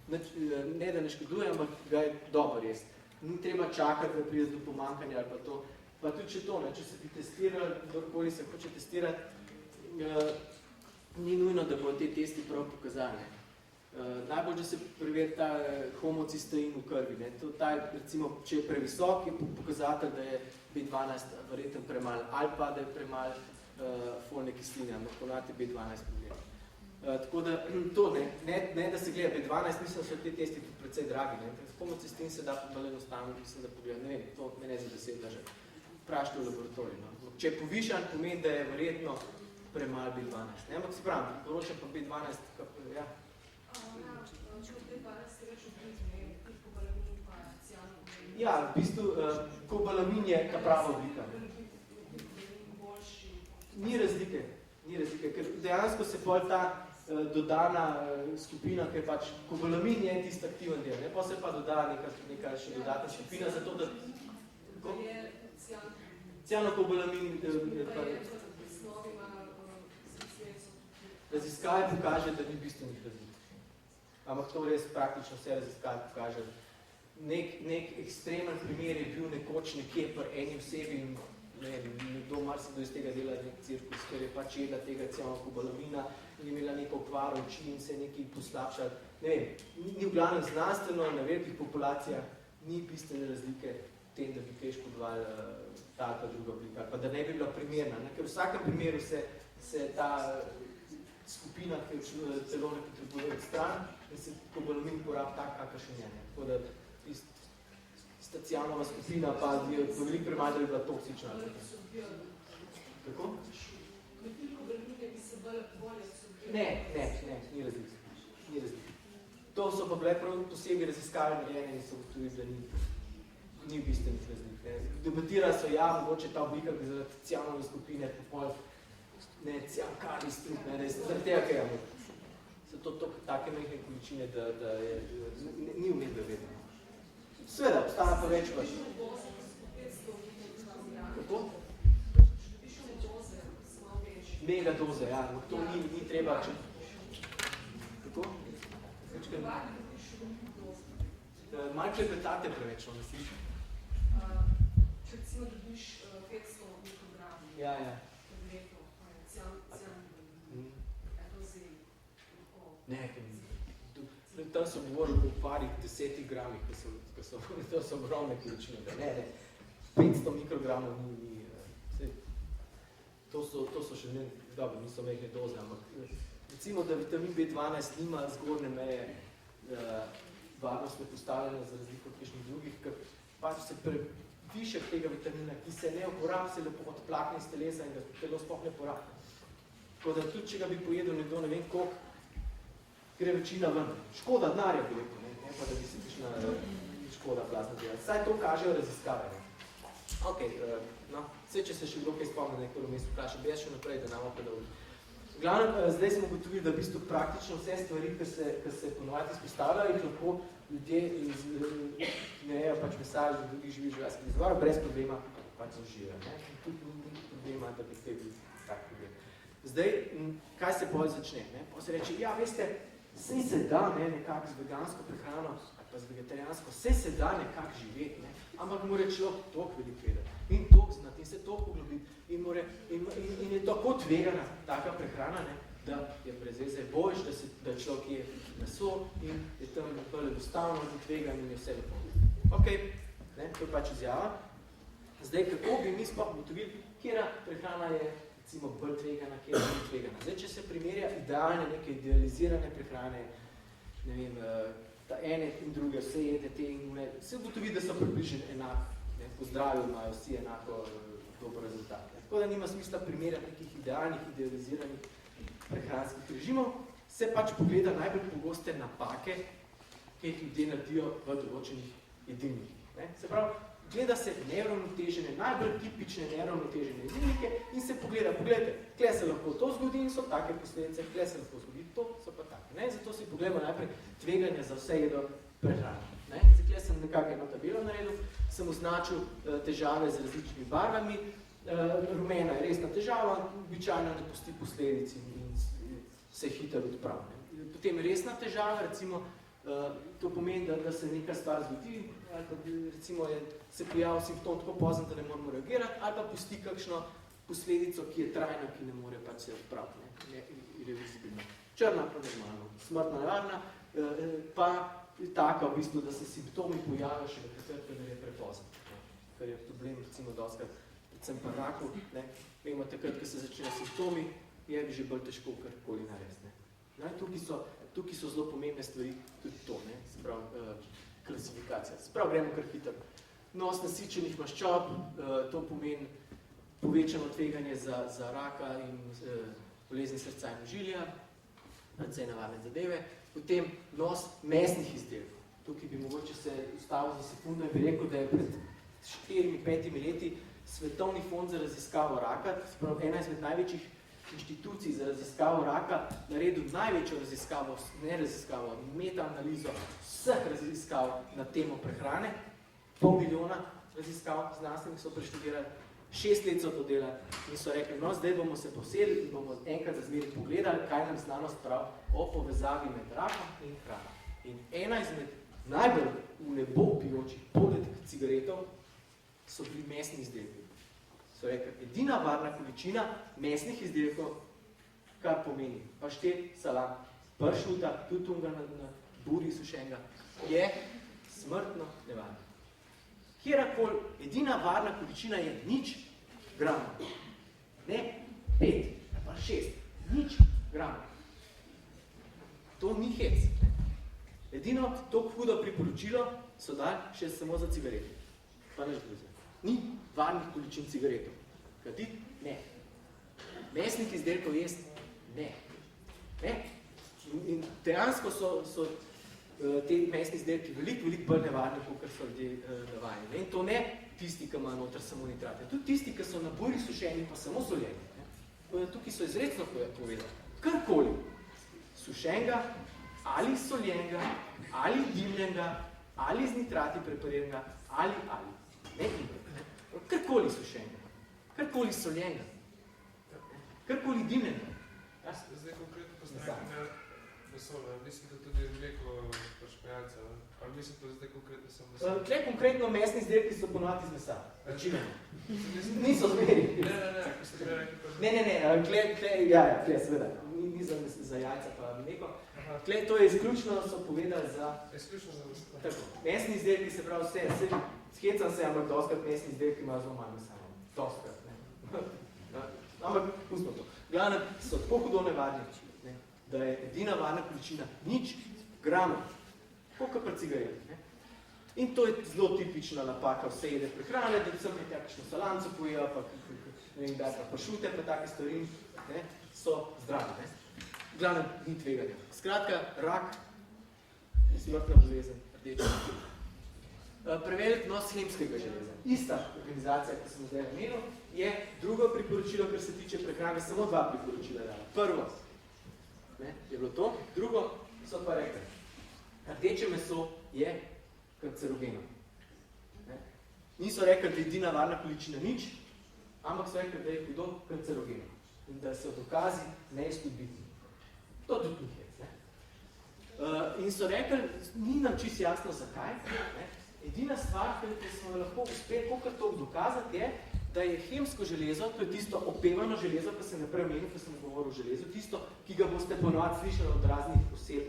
Ne da ne škoduje, ampak ga je dobro jesti. Ni treba čakati, da pride do pomanjkanja ali pa to. Pa tudi če to, ne, če se bi testirali, kdorkoli se hoče testirati, ni nujno, da bo te testi prav pokazali. Najbolj, da se preveri ta homocistein v krvi. Ne. To, recimo, če je previsok, je pokazatelj, da je B12 verjetno premalo, ali pa da je premalo folne kisline, ampak ponavadi B12 problem. Tako da to, ne da se gleda B12, mislim, da so te testi tudi precej dragi. Homocistein se da bolj enostavno, mislim, da pogleda, ne vem, to me ne za 10 držav. Vprašajte v laboratoriju. No. Če je povišan, pomeni, da je verjetno premalo B12. Ne? Ampak se pravim, priporočam pa B12, ja. Če od B12 se reč obliki, kobalamin pa cianokobalin. Ja, v bistvu kobalamin je ta prava oblika. Ni razlike, ker dejansko se pol ta dodana skupina, ker pač kobalamin je tisti aktiven del, ne? Pa se pa doda neka še dodatna skupina, zato da... Cianokobalamin je pa... Raziskave pokaže, da ni bistvenih razlik. Ampak to res praktično vse raziskave pokaže. Nek ekstremen primer je bil nekoč nekje pri eni osebi in nekdo marsikdo iz tega dela nek cirkus, ker je pač jedla tega cianokobalamina in je imela neko okvaro oči in se je nekaj poslabšala. Ne vem, ni v glavnem znanstveno, na velikih populacijah ni bistvene razlike v tem, da bi kaj škodovali ta ali pa druga oblika, pa da ne bi bila primerna, ne? Ker v vsakem primeru se ta skupina, ki jo celo ne potrebuje od stran in se kobalamin porab tak, kakršen je. Tako da tista cianova skupina pa je v veliko premaj, da bi bila toksična. Kako? Ne, ni razlik. To so pa bile prav posebej raziskave narejene in so tudi, da ni bistvenih razlik. Debatira so, ja, mogoče ta oblika, ki zaradi cianove skupine popolj, ne, ciankali strup, ne, zaradi tega, kaj je. So to take mehne količine, da ni umedbe vedno. Sveda, obstane pa več pač. Kako? Mega doze, ja, ampak to ni treba, če... Kako? Malo klepetate preveč, ne sliši. Če recimo dobiš 500 mikrogramov tabletov, cianidov, to zeli. Ne, tam so govorili o parih 10 gramih, to so ogromne količine. Ne, 500 mikrogramov ni, to so še ne, dobro, niso mehne doze, ampak recimo, da vitamin B12 nima zgornje meje varnostne postavljene za razliko od kakšnih drugih, ker pač se previšek tega vitamina, ki se ne uporabi, se lepo odplakne iz telesa in ga telo sploh ne porabi. Tako da tudi, če ga bi pojedel nekdo, ne vem koliko, gre večina ven. Škoda denarja bi rekel, ne pa da bi se kakšna škoda plazna delati. Saj to kažejo raziskave. Ok, no, vse, če se še kdo kaj spomne, nekaj vmes vpraša, bi jaz še naprej, da nam opredal. V glavnem, zdaj smo ugotovili, da v bistvu praktično vse stvari, ki se ponovati izpostavljajo, jih lahko ljudje ne jejo pač mesa ali drugih živih živalskih izvorov, brez problema pač uživajo. Tudi ni problema, da bi te bil tak problem. Zdaj, kaj se bolj začne? Pa se reče, ja, veste, saj se da nekako z vegansko prehrano ali pa z vegetarijansko, saj se da nekako živeti, ampak mora človek toliko veliko vedeti in toliko znati in se toliko poglobiti in je tako tvegana taka prehrana, da je brez veze boljš, da človek je meso in je tam bolj enostavno tvegan in je vse lepo. Ok, to je pač izjava. Zdaj, kako bi mi sploh ugotovili, katera prehrana je recimo bolj tvegana, kjer je tvegana. Zdaj, če se primerja idealne, neke idealizirane prehrane, ne vem, ta ene in druge, vse jede te in une, se ugotovi, da so približno enako, po zdravju imajo vsi enako dober rezultat. Tako da nima smisla primerjati nekih idealnih, idealiziranih prehranskih režimov, se pač pogleda najbolj pogoste napake, ki jih ljudje naredijo v določenih jedilnikih. Se pravi, gleda se neravnotežene, najbolj tipične neravnotežene jedilnike in se pogleda, pogledajte, kle se lahko to zgodi in so take posledice, kle se lahko zgodi to, so pa take. Zato si pogledamo najprej tveganje za vse jedo prehrane. Zdaj, kle sem nekako eno tabelo naredil, sem označil težave z različnimi barvami, rumena je resna težava, običajno ne pusti posledic in se hitro odpravi. Potem resna težava, recimo, to pomeni, da se neka stvar zgodi, ali pa recimo se pojavi simptom tako pozno, da ne moramo reagirati, ali pa pusti kakšno posledico, ki je trajna, ki ne more pač se odpraviti, irreversibilno. Črna pa normalno, smrtna nevarna, pa je taka v bistvu, da se simptomi pojavijo še takrat, kadar je prepozno. Ker je problem, recimo, doskrat, predvsem pa raku, vemo takrat, ko se začnejo simptomi, je že bolj težko karkoli narediti. Tukaj so zelo pomembne stvari, tudi to, se pravi, klasifikacija. Se pravi, gremo kar hitro. Nos nasičenih maščob, to pomeni povečano tveganje za raka in bolezni srca in ožilja, precej navadne zadeve. Potem nos mesnih izdelkov. Tukaj bi mogoče se ustavil za sekundo in bi rekel, da je pred 4-5 leti Svetovni fond za raziskavo raka, se pravi, ena izmed največjih inštitucij za raziskavo raka, naredil največjo raziskavo, meta-analizo vseh raziskav na temo prehrane, 500 000 raziskav znanstvenih so preštudirali 6 let so to delali in so rekli, no, zdaj bomo se posedli in bomo enkrat za zmeri pogledali, kaj nam znanost pravi o povezavi med rakom in hrano. In ena izmed najbolj v nebo pijočih poleg cigaretov so bili mesni izdelki. So rekli, edina varna količina mesnih izdelkov, kar pomeni paštet, salam, pršuta, tutunga na buri sušenga, je smrtno nevarno. Kjerakoli, edina varna količina je 0 gramov. Ne 5, pa 6. 0 gramov. To ni hec. Edino to hudo priporočilo so dali še samo za cigarete. Pa nič drugega. Ni varnih količin cigaretov. Kaditi? Ne. Mesnih izdelkov jesti? Ne. Ne. In dejansko so te mesni izdelki veliko bolj nevarni, kot so ljudje navajeni. In to ne tisti, ki imajo noter samo nitrate. Tudi tisti, ki so na buri sušeni, pa samo soljeni. Tukaj so izrecno povedali. Karkoli sušenega, ali soljenega, ali dimljenega, ali z nitrati prepariranega, ali. Ne in. Karkoli sušenega, karkoli soljenega, karkoli dimljenega. Zdaj konkretno postavljamo vesolja. Mislim, da tudi mleko špejalca. Ali mislim, da zdaj konkretno sem vesolja? Tle konkretno mesni izdelki so ponovati iz mesa. Večinoma. Niso zmeri. Ne, ko ste rekli. Ne, tle, seveda. Ni za jajca pa mleko. Tle, to je izključno, so povedali za... Izključno za mesa. Tako. Mesni izdelki se pravi vse. Schecam se, ampak doskrat mesni izdelki imajo zelo manj mesa. Doskrat, ne. Ampak, pustimo to. Glavno, so tako hudo nevarni, da je edina varna količina 0 gramov, koliko pa cigaret. In to je zelo tipična napaka vse jede prehrane, da sem nekaj kakšno salanco pojejo, pa ne vem, da pa šute, pa take stvari, so zdravi. Glavno, ni tveganja. Skratka, rak, smrtna bolezen, rdeča. Prevelik vnos hemskega železa. Ista organizacija, ki sem zdaj namenil, je drugo priporočilo, kar se tiče prehrane, samo 2 priporočila dala. Prvo je bilo to, drugo so pa rekli, rdeče meso je kancerogeno. Niso rekli, da je edina varna količina 0, ampak so rekli, da je hudo kancerogeno in da so dokazi neizpodbitni. To tudi ni hec. In so rekli, ni nam čisto jasno zakaj. Edina stvar, ki smo lahko uspeli kolikor to dokazati, je, da je hemsko železo, to je tisto opevano železo, ki se naprej omenil, ko sem govoril o železu, tisto, ki ga boste ponovati slišali od raznih oseb,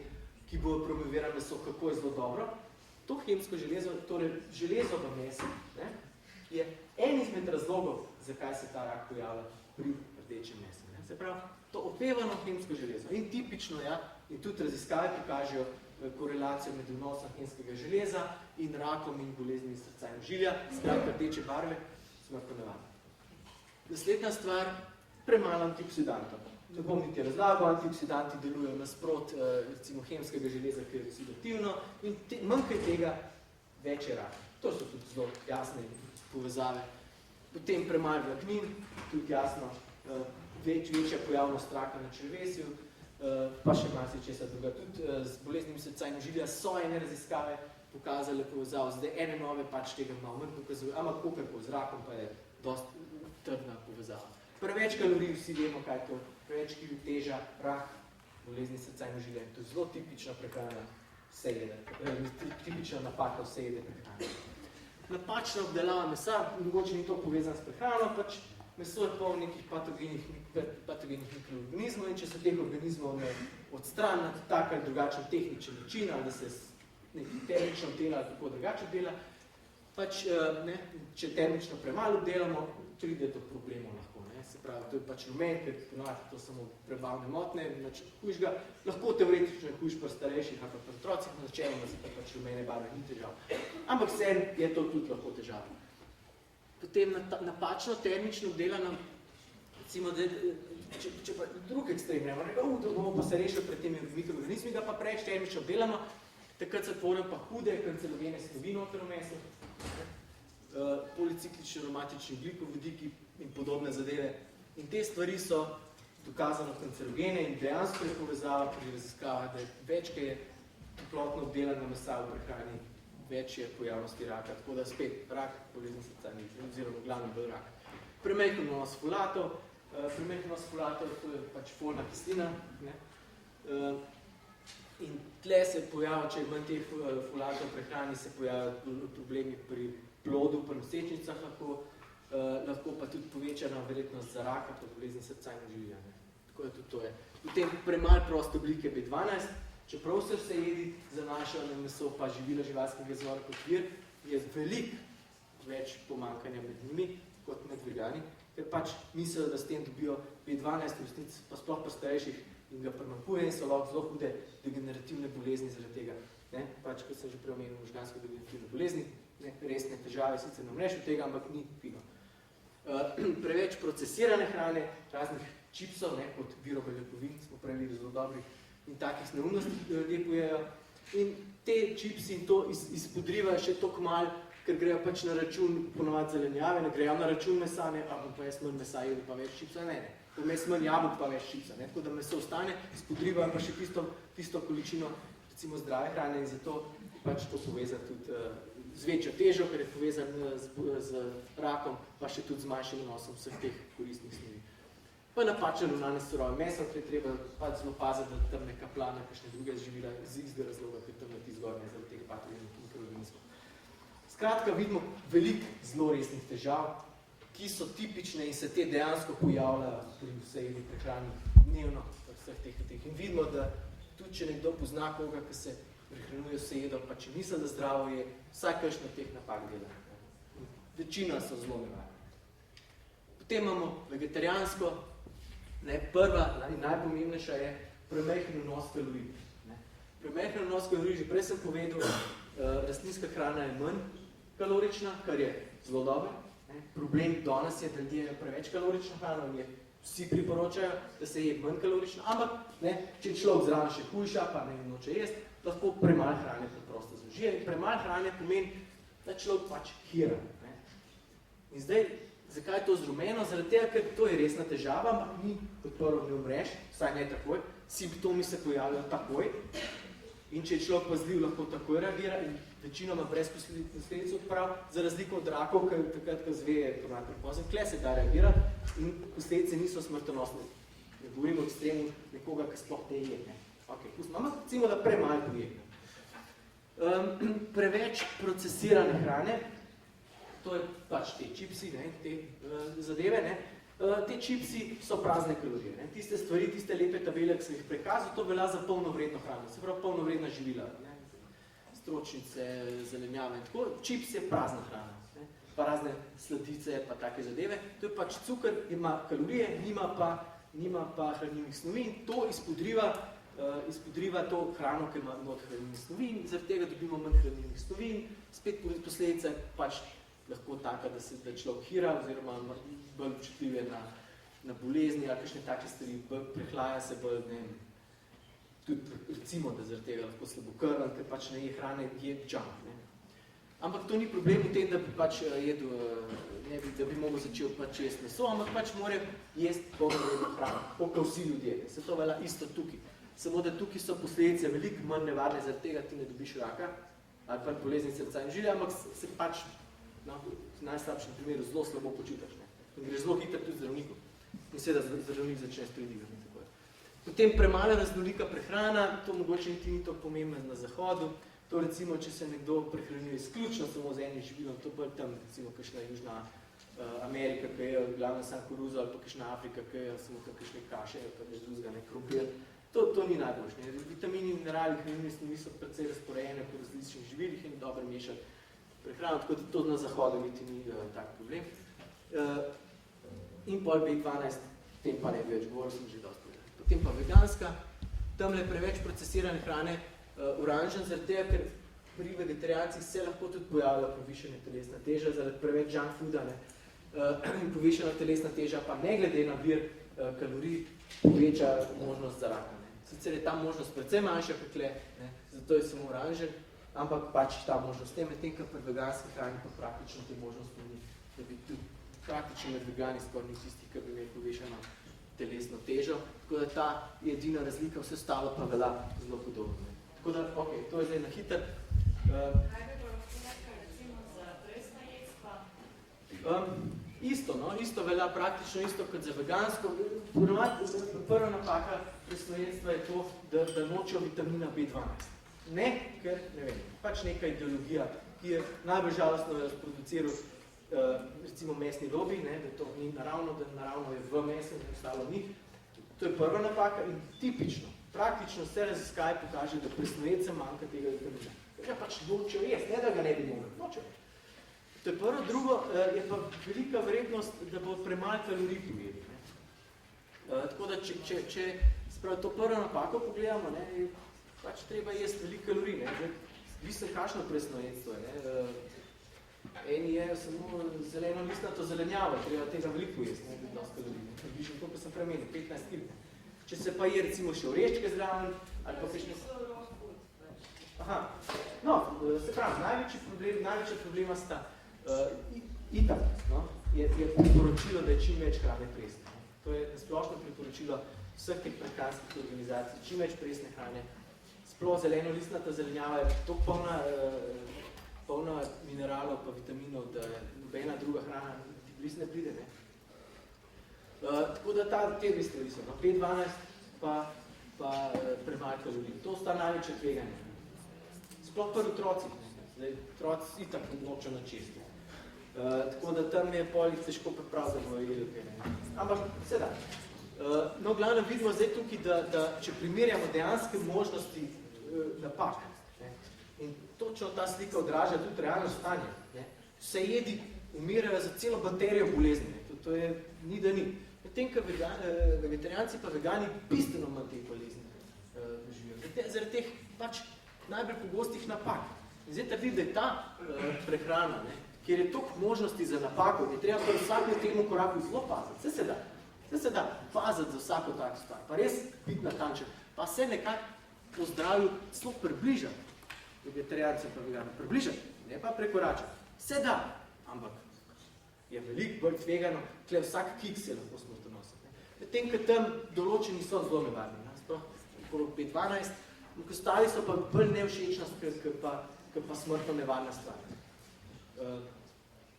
ki bodo promovirali meso, kako je zelo dobro. To hemsko železo, torej železo v mesu, je en izmed razlogov, zakaj se ta rak pojavlja pri rdečem mesu. Se pravi, to opevano hemsko železo. In tipično, in tudi raziskave pokažejo korelacijo med vnosom hemskega železa in rakom in boleznimi srca in ožilja, skratka rdeče barve, smrtno nevarno. Naslednja stvar, premalo antioksidantov. Ne bom niti razlagal, antioksidanti delujejo nasprot recimo hemskega železa, ki je oksidativno in manj kaj tega, več je rak. To so tudi zelo jasne povezave. Potem premalo vlaknin, tudi jasno, večja pojavnost raka na črevesju, pa še malo česa druga. Tudi z boleznimi srca in ožilja so ene raziskave pokazale povezavo. Zdaj ene nove pač tega malo manj pokazujo, ampak koliko z rakom pa je dosti trdna povezava. Preveč kalorij, vsi vemo, kaj to, preveč teža, rak, bolezni srca in ožilja. To je zelo tipična prehrana vse jede, tipična napaka vse jede prehrane. Napačna obdelava mesa, mogoče ni to povezano s prehrano, pač meso je polno nekih patogenih mikroorganizmov in če se teh organizmov ne odstrani na tak ali drugačen tehničen način, ali da se nekaj termično dela ali tako drugače dela, pač, če termično premalo delamo, pride do problemov lahko. Se pravi, to je pač lumen, ker ponovati to samo prebavne motne, hujšga, lahko teoretično je hujš pri starejših ali pri otrocih, načeloma se pač lumene barve ni težav. Ampak vsem je to tudi lahko težava. Potem napačno termično obdelano, recimo, če pa drug ekstrem, da bomo pa se rešili pred temi mikroorganizmi, da pa preveč termično obdelano, takrat se tvorijo pa hude kancerogene snovi noter v mesu, policiklični aromatični ugljikovodiki in podobne zadeve. In te stvari so dokazano kancerogene in dejansko je povezava pri raziskavah, da več, kaj je toplotno obdelana mesa v prehrani, več je pojavnosti raka, tako da spet rak, bolezni srca oziroma glavni bolj rak. Premajhen vnos folatov, to je pač folna kislina, ne? In tle se pojavi, če je manj teh folatov prehrani, se pojavijo problemi pri plodu, pri nosečnicah lahko pa tudi povečana verjetnost za raka, pa bolezni srca in ožilja. Tako da tudi to je. Potem premalo proste oblike B12, čeprav se vse jedi zanašajo na meso pa živila živalskega izvora kot vir, je veliko več pomanjkanja med njimi kot med vegani, ker pač mislijo, da s tem dobijo B12 v resnici, pa sploh pa starejših in ga premankuje in so lahko zelo hude degenerativne bolezni zaradi tega. Ne? Pač, kot sem že prej omenil, možgansko degenerativne bolezni, ne? Resne težave, sicer ne umreš od tega, ampak ni fino. Preveč procesirane hrane, raznih čipsov, ne? Kot virobeljakovin, smo prej videli zelo dobrih in takih neumnosti ljudje pojejo. In te čipsi in to izpodrivajo še toliko malo, ker grejo pač na račun ponovati zelenjave, ne grejo na račun mesa, ne, a bom pa jaz manj mesa jedel, pa več čipsa, ne. Vmes manj jabolk, pa več čipsa, ne. Tako da meso ostane, spodrivajo pa še tisto količino, recimo zdrave hrane in zato pač to povezati tudi z večjo težo, ker je povezan z rakom, pa še tudi z manjšim vnosom vseh teh koristnih snovi. Pa napačen ravnanje s surovim mesom, ker je treba pač zelo paziti, da tam ne kaplane, kakšne druge živila z istega razloga, ker tam leti zgornje zaradi teh patogenih mikroorganizmov. Skratka, vidimo veliko zelo resnih težav, ki so tipične in se te dejansko pojavljajo pri vsej prehrani dnevno, vseh teh. In vidimo, da tudi če nekdo pozna koga, ki se prehranjuje vse jedo, pa če misli, da zdravo je, vsaj kakšno teh napak dela. Večina so zelo nevarne. Potem imamo vegetarijansko, prva in najpomembnejša je premajhen vnos kalorij. Premajhen vnos kalorij, že prej sem povedal, rastlinska hrana je manj kalorična, kar je zelo dobro. Problem danes je, da ljudje jejo preveč kalorično hrano in vsi priporočajo, da se je manj kalorično, ampak če človek zraven še hujša, pa ne noče jesti, lahko premalo hrane preprosto zaužije. In premalo hrane pomeni, da človek pač hira. In zdaj, zakaj je to zrumeno? Zaradi tega, ker to je resna težava, ampak ni kot prvo ne umreš, vsaj ne takoj, simptomi se pojavljajo takoj. In če je človek pazljiv, lahko takoj reagira in večinoma brez posledic odprav, za razliko od rakov, ker takrat, ko zveje, kle se da reagirati in posledice niso smrtonosne. Ne govorimo o ekstremu nekoga, ki sploh ne je. Okay, ampak recimo, da premalo je. Preveč procesirane hrane, to je pač te čipsi, te zadeve, te čipsi so prazne kalorije. Tiste stvari, tiste lepe tabele, ki sem jih prikazal, to velja za polnovredno hrano, se pravi polnovredna živila. Stročnice, zelenjave in tako. Čips je prazna hrana, pa razne sladice, pa take zadeve. To je pač cukor, ima kalorije, nima pa hranilnih snovi in to izpodriva to hrano, ki ima not hranilnih snovi in zaradi tega dobimo manj hranilnih snovi in spet posledica pač lahko taka, da človek hira oziroma bolj občutljive na bolezni ali kakšne take stvari, prehlaja se bolj, tudi recimo, da zaradi tega lahko slabokrven, ker pač ne je hrane, je junk. Ampak to ni problem v tem, da bi pač jedel, da bi mogel začel pač jesti meso, ampak pač mora jesti polnovredno hrano, kot vsi ljudje. Se to velja isto tukaj. Samo da tukaj so posledice veliko manj nevarne, zaradi tega ti ne dobiš raka ali pa bolezni srca in žilja, ampak se pač v najslabšem primeru zelo slabo počutaš. In greš zelo hitro tudi zdravniku. In seveda zdravnik začne stvari. Potem premalo raznolika prehrana, to mogoče niti ni to pomembno na zahodu. To recimo, če se nekdo prehranjuje izključno samo z enim živilom, to bolj tam recimo kakšna Južna Amerika, ki je glavno sam koruzo, ali pa kakšna Afrika, ki je samo kakšne kaše, ali pa neč drugega, ne krompir. To ni najboljše. Vitamini in minerali, hranilne snovi so precej razporejene po različnih živilih in dobro mešati prehrano, tako da to na zahodu niti ni tak problem. In pol B12, tem pa ne bi več govoril, sem že dosti. Potem pa veganska, tam je preveč procesirane hrane, oranžen, zaradi tega, ker pri vegetarijancih se lahko tudi pojavlja povišena telesna teža, zaradi preveč junk fooda, in povišena telesna teža pa ne glede na vir kalorij poveča možnost za raka. Sicer je ta možnost precej manjša kot tle, zato je samo oranžen, ampak pač ta možnost tem, ker pri veganski hrani pa praktično te možnosti ni, da bi tudi praktično med vegani skoraj ni tistih, ki bi imeli povešeno telesno težo, tako da ta je edina razlika, vse ostalo pa velja zelo podobno. Tako da, ok, to je zdaj na hiter. Kaj bi pa lahko nekaj recimo za presna jedstva? Isto, no? Isto velja praktično isto kot za vegansko. Prva napaka presnojenstva je to, da nočejo vitamina B12. Ne, ker, ne vem, pač neka ideologija, ki je najbolj žalostno sproduciral recimo mesni lobby, ne, da to ni naravno, da naravno je v mesu, da ostalo ni. To je prva napaka in tipično, praktično vse raziskave pokaže, da presnojencem manjka tega vitamina. Ker pač nočejo jesti, ne da ga ne bi mogli, nočejo. To je prvo, drugo je pa velika verjetnost, da bo premalo kalorij pojeli. Tako da, če spravi to prvo napako pogledamo, ne, je pač treba jesti veliko kalorij. Mislim, kakšno presnojenstvo je. Eni je samo zeleno listnato zelenjavo, treba tega veliko jesti, ne, dosti kalorij. Približno to, kar sem premenil, 15 kg. Če se pa je recimo še oreščke zraven, ali pa kakšne... Aha, no, se pravi, največja problema sta itak, no, je priporočilo, da je čim več hrane presne. To je splošno priporočilo vseh teh prehranskih organizacij, čim več presne hrane. Sploh zeleno listnata zelenjava je toliko polna mineralov pa vitaminov, da nobena druga hrana ti blizu ne pride. Ne? Tako da te dve stvari so, no? 5-12 pa premalo kalorij. To sta največje tveganje. Sploh pri otrocih. Otroci itak nočejo na česti. Tako da tam je polih težko pripraviti, da bojo jedli. Ampak vse da. No, glavno vidimo zdaj tukaj, da če primerjamo dejanske možnosti napak, ne, in točno ta slika odraža tudi realno stanje. Ne. Vse jedi umirajo za celo baterijo bolezni. To je ni da ni. Medtem, ker vegetarijanci pa vegani bistveno manj teh bolezni doživijo. Zaradi teh pač najbolj pogostih napak. In zdaj ta vidi, da je ta prehrana, ne, kjer je toliko možnosti za napako, je treba pa vsakem temu koraku zelo paziti. Vse se da paziti za vsako tako stvar, pa res biti natančen, pa se nekako po zdravju zelo približati, vegetarijanci pa vegani, približati, ne pa prekoračati. Vse da, ampak je veliko bolj tvegano, tle vsak kiks je lahko smrtonosen. Medtem, ker tam določeni so zelo nevarni, sploh okolo 5-12, ampak ostali so pa bolj nevšečnost, ker pa smrtno nevarna stvar.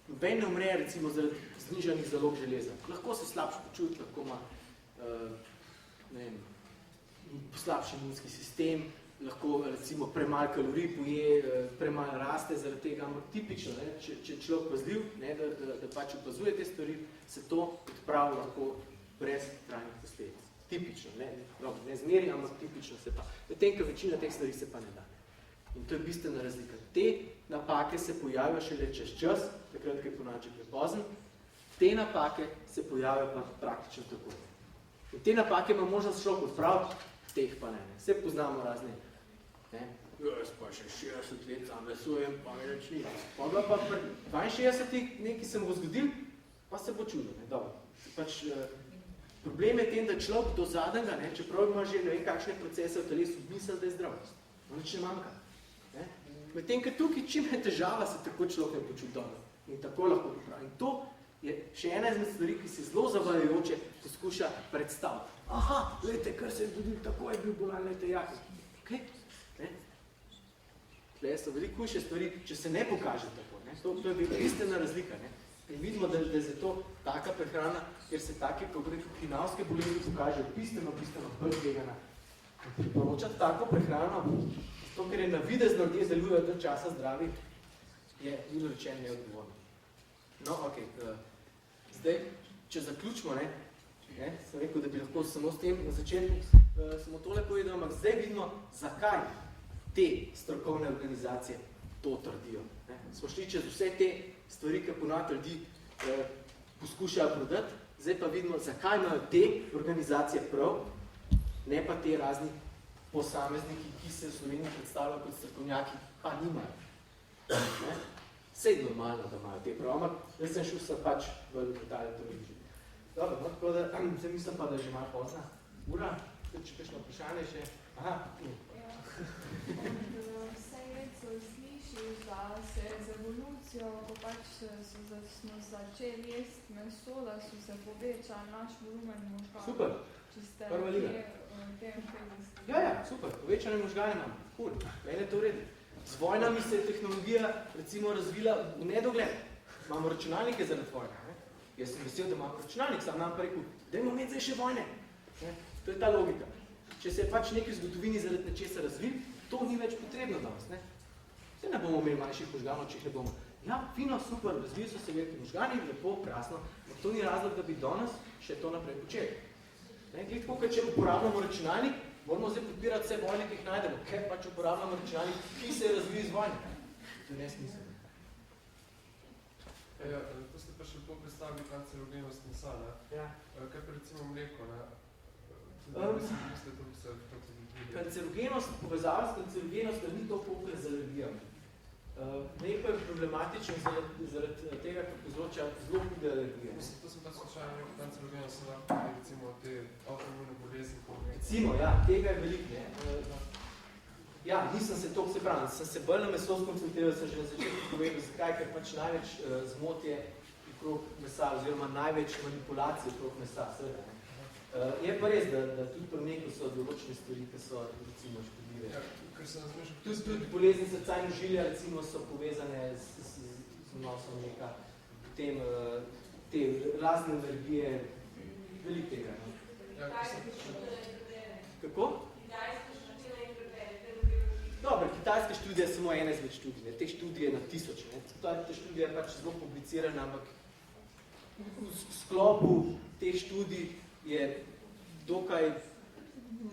Noben ne umre, recimo, zaradi znižanih zalog železa. Lahko se slabše počuti, lahko ima slabši imunski sistem, lahko recimo premalo kalorij poje, premalo raste zaradi tega, ampak tipično, ne, če človek pazljiv, ne, da pač opazuje te stvari, se to odpravi lahko brez trajnih posledic. Tipično, ne zmeri, ampak tipično se pa. Medtem, ker večina teh stvari se pa ne da. In to je bistvena razlika. Te napake se pojavijo šele čez čas, takrat, ko je ponači prepozen, te napake se pojavijo pa praktično tako. In te napake ima možnost šlo odpraviti, teh pa ne. Vse poznamo razne. Jaz pa še 60 let sam vesujem, pa mi reč ni. Pa pri 62 nekaj se bo zgodil, pa se bo čudil. Pač, problem je tem, da človek do zadnjega, čeprav ima že ne vem kakšne procese v telesu, misli, da je zdrav. Nič ne manjka. Medtem, ker tukaj, čim je težava, se tako človek ne počuti dobro. In tako lahko popravi. In to je še ena izmed stvari, ki se zelo zavajajoče poskuša predstaviti. Aha, glejte, kar se je zgodil, tako je bil bolan, glejte, jak. Okay? Tle so veliko hujše stvari, če se ne pokaže tako. To je bistvena razlika. In vidimo, da je zato taka prehrana, ker se take, kako rekel, hinavske bolezni pokaže bistveno bolj tvegana. Priporočati tako prehrano, to, ker je na videzno ljudje delujejo do časa zdravi, je bilo rečeno neodgovorno. No, ok. Zdaj, če zaključimo, sem rekel, da bi lahko samo s tem na začetku samo tole povedal, ampak zdaj vidimo, zakaj te strokovne organizacije to trdijo. Smo šli čez vse te stvari, ki ponavadi ljudi poskušajo prodati, zdaj pa vidimo, zakaj imajo te organizacije prav, ne pa te razni posamezniki, ki se v Sloveniji predstavljajo kot strokovnjaki, pa nimajo. Vse je normalno, da imajo te prav, ampak jaz sem šel se pač v detalje to reči. Dobro, no, tako da, zdaj mislim pa, da je že malo pozna. Ura, če kakšno vprašanje še? Aha. Vse let so slišali, da se z evolucijo, ko pač smo začeli jesti meso, da so se povečali naš volumen možganov. Super, prva liga. Ja, super, povečane možgane imam, cool, meni je to vredi. Z vojnami se je tehnologija recimo razvila v nedogled. Imamo računalnike zaradi vojna. Jaz sem vesel, da imam računalnik, sam nam pa rekel, dajmo imeti zdaj še vojne. Ne? To je ta logika. Če se je pač nekaj v zgodovini zaradi nečesa razvil, to ni več potrebno danes. Ne? Vse ne bomo imeli manjših možganov, če jih ne bomo. Ja, fino, super, razvili so se veliki možgani, lepo, krasno, ampak to ni razlog, da bi danes še to naprej počeli. Glede tako, če uporabljamo računalnik, moramo zdaj podpirati vse vojne, ki jih najdemo, ker pač uporabljamo računalnik, ki se je razvil iz vojne. To je nesmiselno. Ja, to ste pa še lepo predstavili kancerogenost mesa, ne? Ja. Kaj pa recimo mleko, ne? Kancerogenost, povezava s kancerogenostjo ni to koliko z alergijami. Mleko je problematično zaradi tega, ker povzroča zelo hude alergije. To sem pa slučajno rekel, kancerogenost se lahko recimo te avtoimune bolezni. Recimo, ja, tega je veliko, ne? Ja, nisem se toliko se pravil, sem se bolj na meso skoncentriral, sem že na začetku povedal, zakaj, ker pač največ zmot je okrog mesa, oziroma največ manipulacij okrog mesa, seveda. Je pa res, da tudi pri mleku so določene stvari, ki so recimo škodljive. Ja, ker sem razmišljal... Tudi bolezni srca in ožilja recimo so povezane z vnosom mleka, potem te razne energije, veliko tega. Kako? Dobro, kitajska študija je samo ena izmed študij, ne? Te študije na 1000. Ta študija je pač zelo publicirana, ampak v sklopu teh študij je dokaj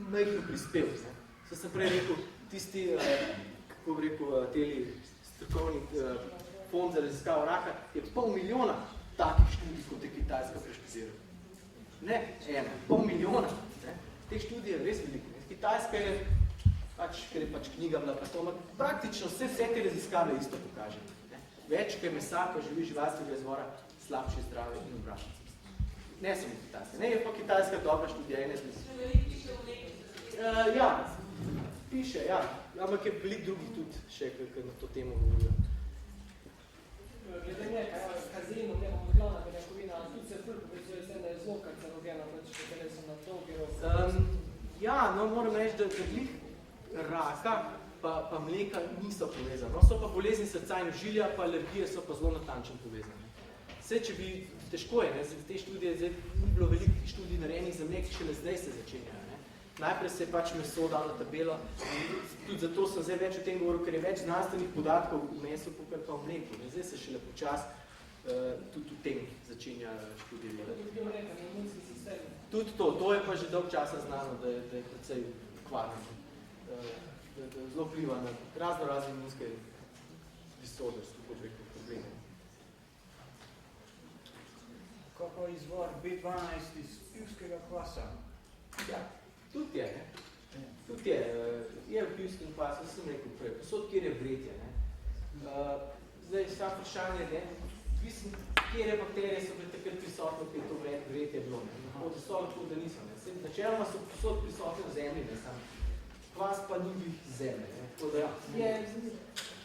majhen prispevek. Saj sem prej rekel, tisti, kako bi rekel, teli strokovni fond za raziskavo raka, je 500 000 takih študij, kot je Kitajska preštudira. Ne, 500 000. Ne? Teh študij je res veliko. Ne? Kitajska je ker je pač knjiga bila, pa to, praktično vse te raziskave isto pokaže. Ne? Več, ker mesa, ko živi živalskega izvora, slabše zdrave in obratno. Ne samo Kitajska. Ne, je pa Kitajska dobra študija, ene zvezde. Ja, piše, ja. Ampak je veliko drugih tudi še, ki na to temo govorijo. Glede nekaj, kazino, temo modlana beljakovina, tudi se ful povezuje s tem, da je zelo kancerogena, pač telesom na to, ja, no, moram reči, da glih raka pa mleka niso povezani. No, so pa bolezni srca in ožilja, pa alergije so pa zelo natančno povezane. Vse, če bi, težko je, ne, te študije, zdaj ni bilo veliko študij narejenih za mlek, šele zdaj se začenjajo. Ne. Najprej se je pač meso dal na tabelo, tudi zato sem zdaj več o tem govoril, ker je več znanstvenih podatkov v mesu, kot pa v mleku. Ne. Zdaj se šele počas tudi v tem začenja študije. Tudi to je pa že dolg časa znano, da je precej kvarno. Da zelo vpliva na razne imunske disorders, kot rekel, probleme. Kaj pa izvor B12 iz pivskega kvasa? Ja, tudi je, ne? Tudi je. Je v pivskem kvasu, sem rekel prej, posod, kjer je vretje, ne? Zdaj, vsa vprašanje, ne? Kjere bakterije so bile takrat prisotne, ker je to vretje bilo, ne? Lahko so, lahko da niso, ne? Načeloma so posod prisotne v zemlji, ne? Sam kvas pa ni bih zemlje, ne? Tako da ja,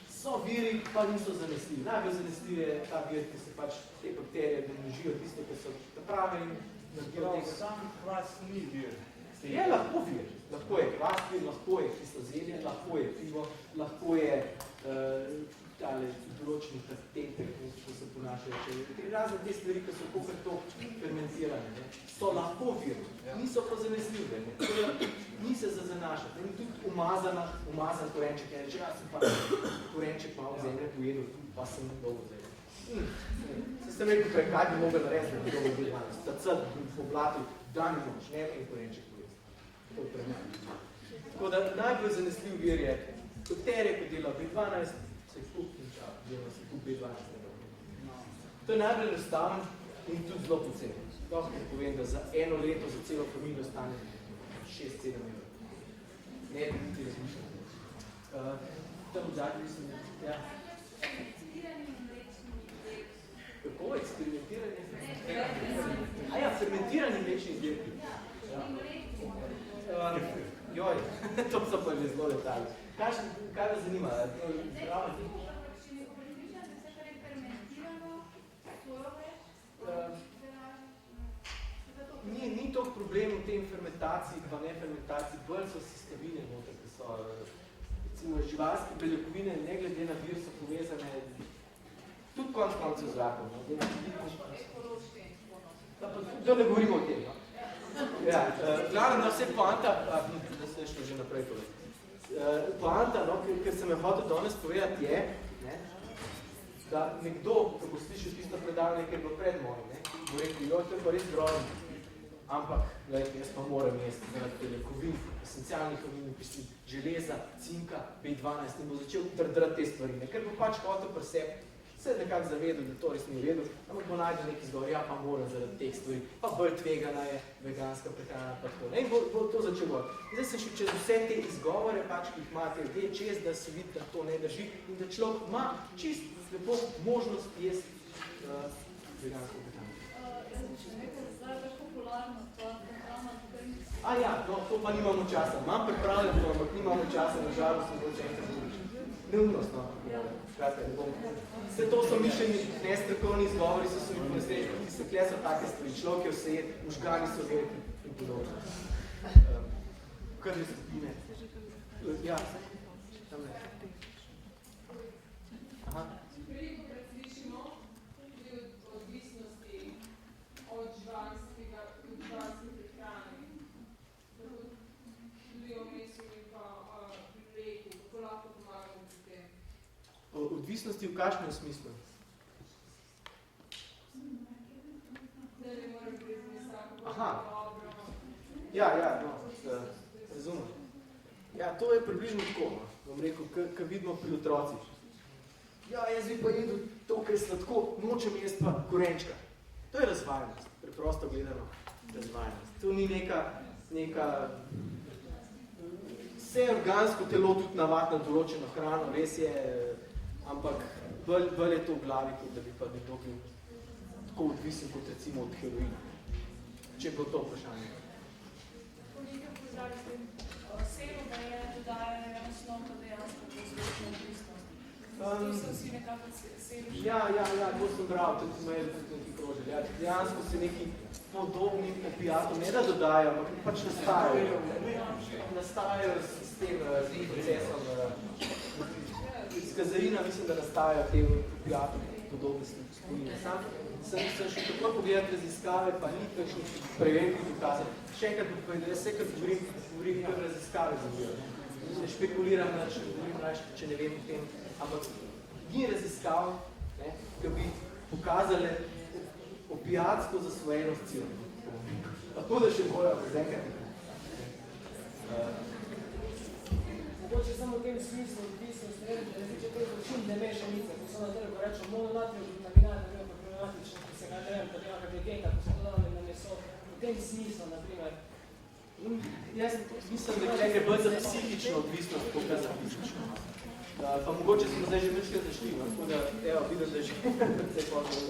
so viri, pa niso zanesljivi. Najbolj zanesljiv je ta vir, ki se pač te bakterije namnožijo tisto, ki so prave in naredijo tega. Sam kvas ni vir. Je lahko vir. Lahko je kvas vir, lahko je tisto zelje, lahko je pivo, lahko je določeni temper, ko se ponašajo. Razne te stvari, ki so kakor to fermentirane, ne? So lahko vir, niso pa zanesljive. Ni se za zanašati. In tudi umazan korenček. Ja, reče, ja, sem pa korenček malo zemlje pojedel, pa sem dolgo zemlje. Se sem rekel, prej, kaj bi mogel narediti, da bi dolgo bil danes. Stacet po blatu, dan in noč, ne en korenček pojedel. To je premaj. Tako da najbolj zanesljiv vir je bakterije, ko dela B12, se kup in ča, delno se kup B12. To je najbolj enostaven in tudi zelo poceni. Lahko povem, da za eno leto, za celo familijo stane 6-7 evrov. Ne bi niti razmišljati. Tam v zadnji mislim, ja. Kako eksperimentiranje? Ja, fermentirani mlečni izdelki. Joj, to so pa že zelo letali. Kaj vas zanima? Ni to problem v tem fermentaciji, pa ne fermentaciji, bolj so sestavine noter, ki so recimo živalske beljakovine, ne glede na vir, so povezane tudi konc koncev zrakom. Da ne govorimo o tem. No? Ja, glavno, vse poanta, da se šlo že naprej povedati. Poanta, no, ker sem jo hotel danes povedati, je, ne, da nekdo, ko bo slišal tisto predavanje, ker bo pred mojim, ne, bo rekel, jo, to je pa res grozno. Ampak, gledajte, jaz pa moram jesti zaradi telekovin, esencialnih aminokislin, železa, cinka, B12 in bo začel drdrati te stvari. Ne? Ker bo pač hotel pri sebi, se je nekako zavedel, da to res ni v redu, ampak bo najdel neki izgovor, ja pa moram zaradi teh stvari, pa bolj tvegana je veganska prehrana, pa tako. Ne? In bo to začel govoriti. Zdaj sem šel čez vse te izgovore, pač, ki jih imate ljudje, čez, da se vidi, da to ne drži in da človek ima čist lepo možnost jesti vegansko prehrano. A ja, no, to pa nimamo časa. Imam pripravljen, ampak nimamo časa, na žalost sem bolj če enkrat zaučil. Neumnost, no. Kratka, ne bom. Vse to so mišljeni nestrokovni izgovori, so mi ponesreči, ki se kle so take stvari. Človek je vse jed, možgani so veliki in podobno. Krvi skupine. Ja, tam ne. Aha. Veliko krat slišimo tudi odvisnosti od živalske prehrane. Tudi o mesu in pa mleku, kako lahko pomagamo pri tem? Odvisnosti v kakšnem smislu? Ne moram brez mesa, kako Aha. dobro. Ja, no, razumem. Ja, to je približno tako, no. Bom rekel, kar vidimo pri otrocih. Ja, jaz bi pa jedel to, kar je sladko, nočem jesti pa korenčka. To je razvajenost, preprosto gledano razvajenost. To ni neka vse organsko telo tudi navad na določeno hrano, res je, ampak bolj je to v glavi, kot da bi pa nekdo bil tako odvisen kot recimo od heroina. Če bo to vprašanje. Nekaj pozdravi s tem selu, da je dodajanje eno snov, da dejansko povzroča odvisnost. To so vsi nekako seli. Ja, to sem bral, tudi me je tudi krožil. Ja, dejansko se neki podobni opijatom ne da dodajo, ampak pač nastajajo s tem procesom. Iz kazeina mislim, da nastajajo te opijatom podobne spojine. Sem še tako pogledati raziskave, pa ni kakšnih prevelikih dokazov. Še enkrat bi povedal, jaz vsekrat govorim, kar raziskave zabijo. Ne špekuliram, če ne vem o tem, ampak ni raziskav, ki bi pokazali opijatsko zasvojenost cilja. Tako da še bojo zaenkrat. Mogoče samo v tem smislu odvisnost, različe te zločinne mešanice, ko so na trgu rečo mononatrijev, glutaminat, pa problematično, ki se ga ne vem, pa tema kakegeta, ko so dodali na meso, v tem smislu, na primer. Jaz mislim, da gre bolj za psihično odvisnost, kot za fizično. Pa mogoče smo zdaj že večkrat zašli, tako da, evo, vidim, da je že precej pozno.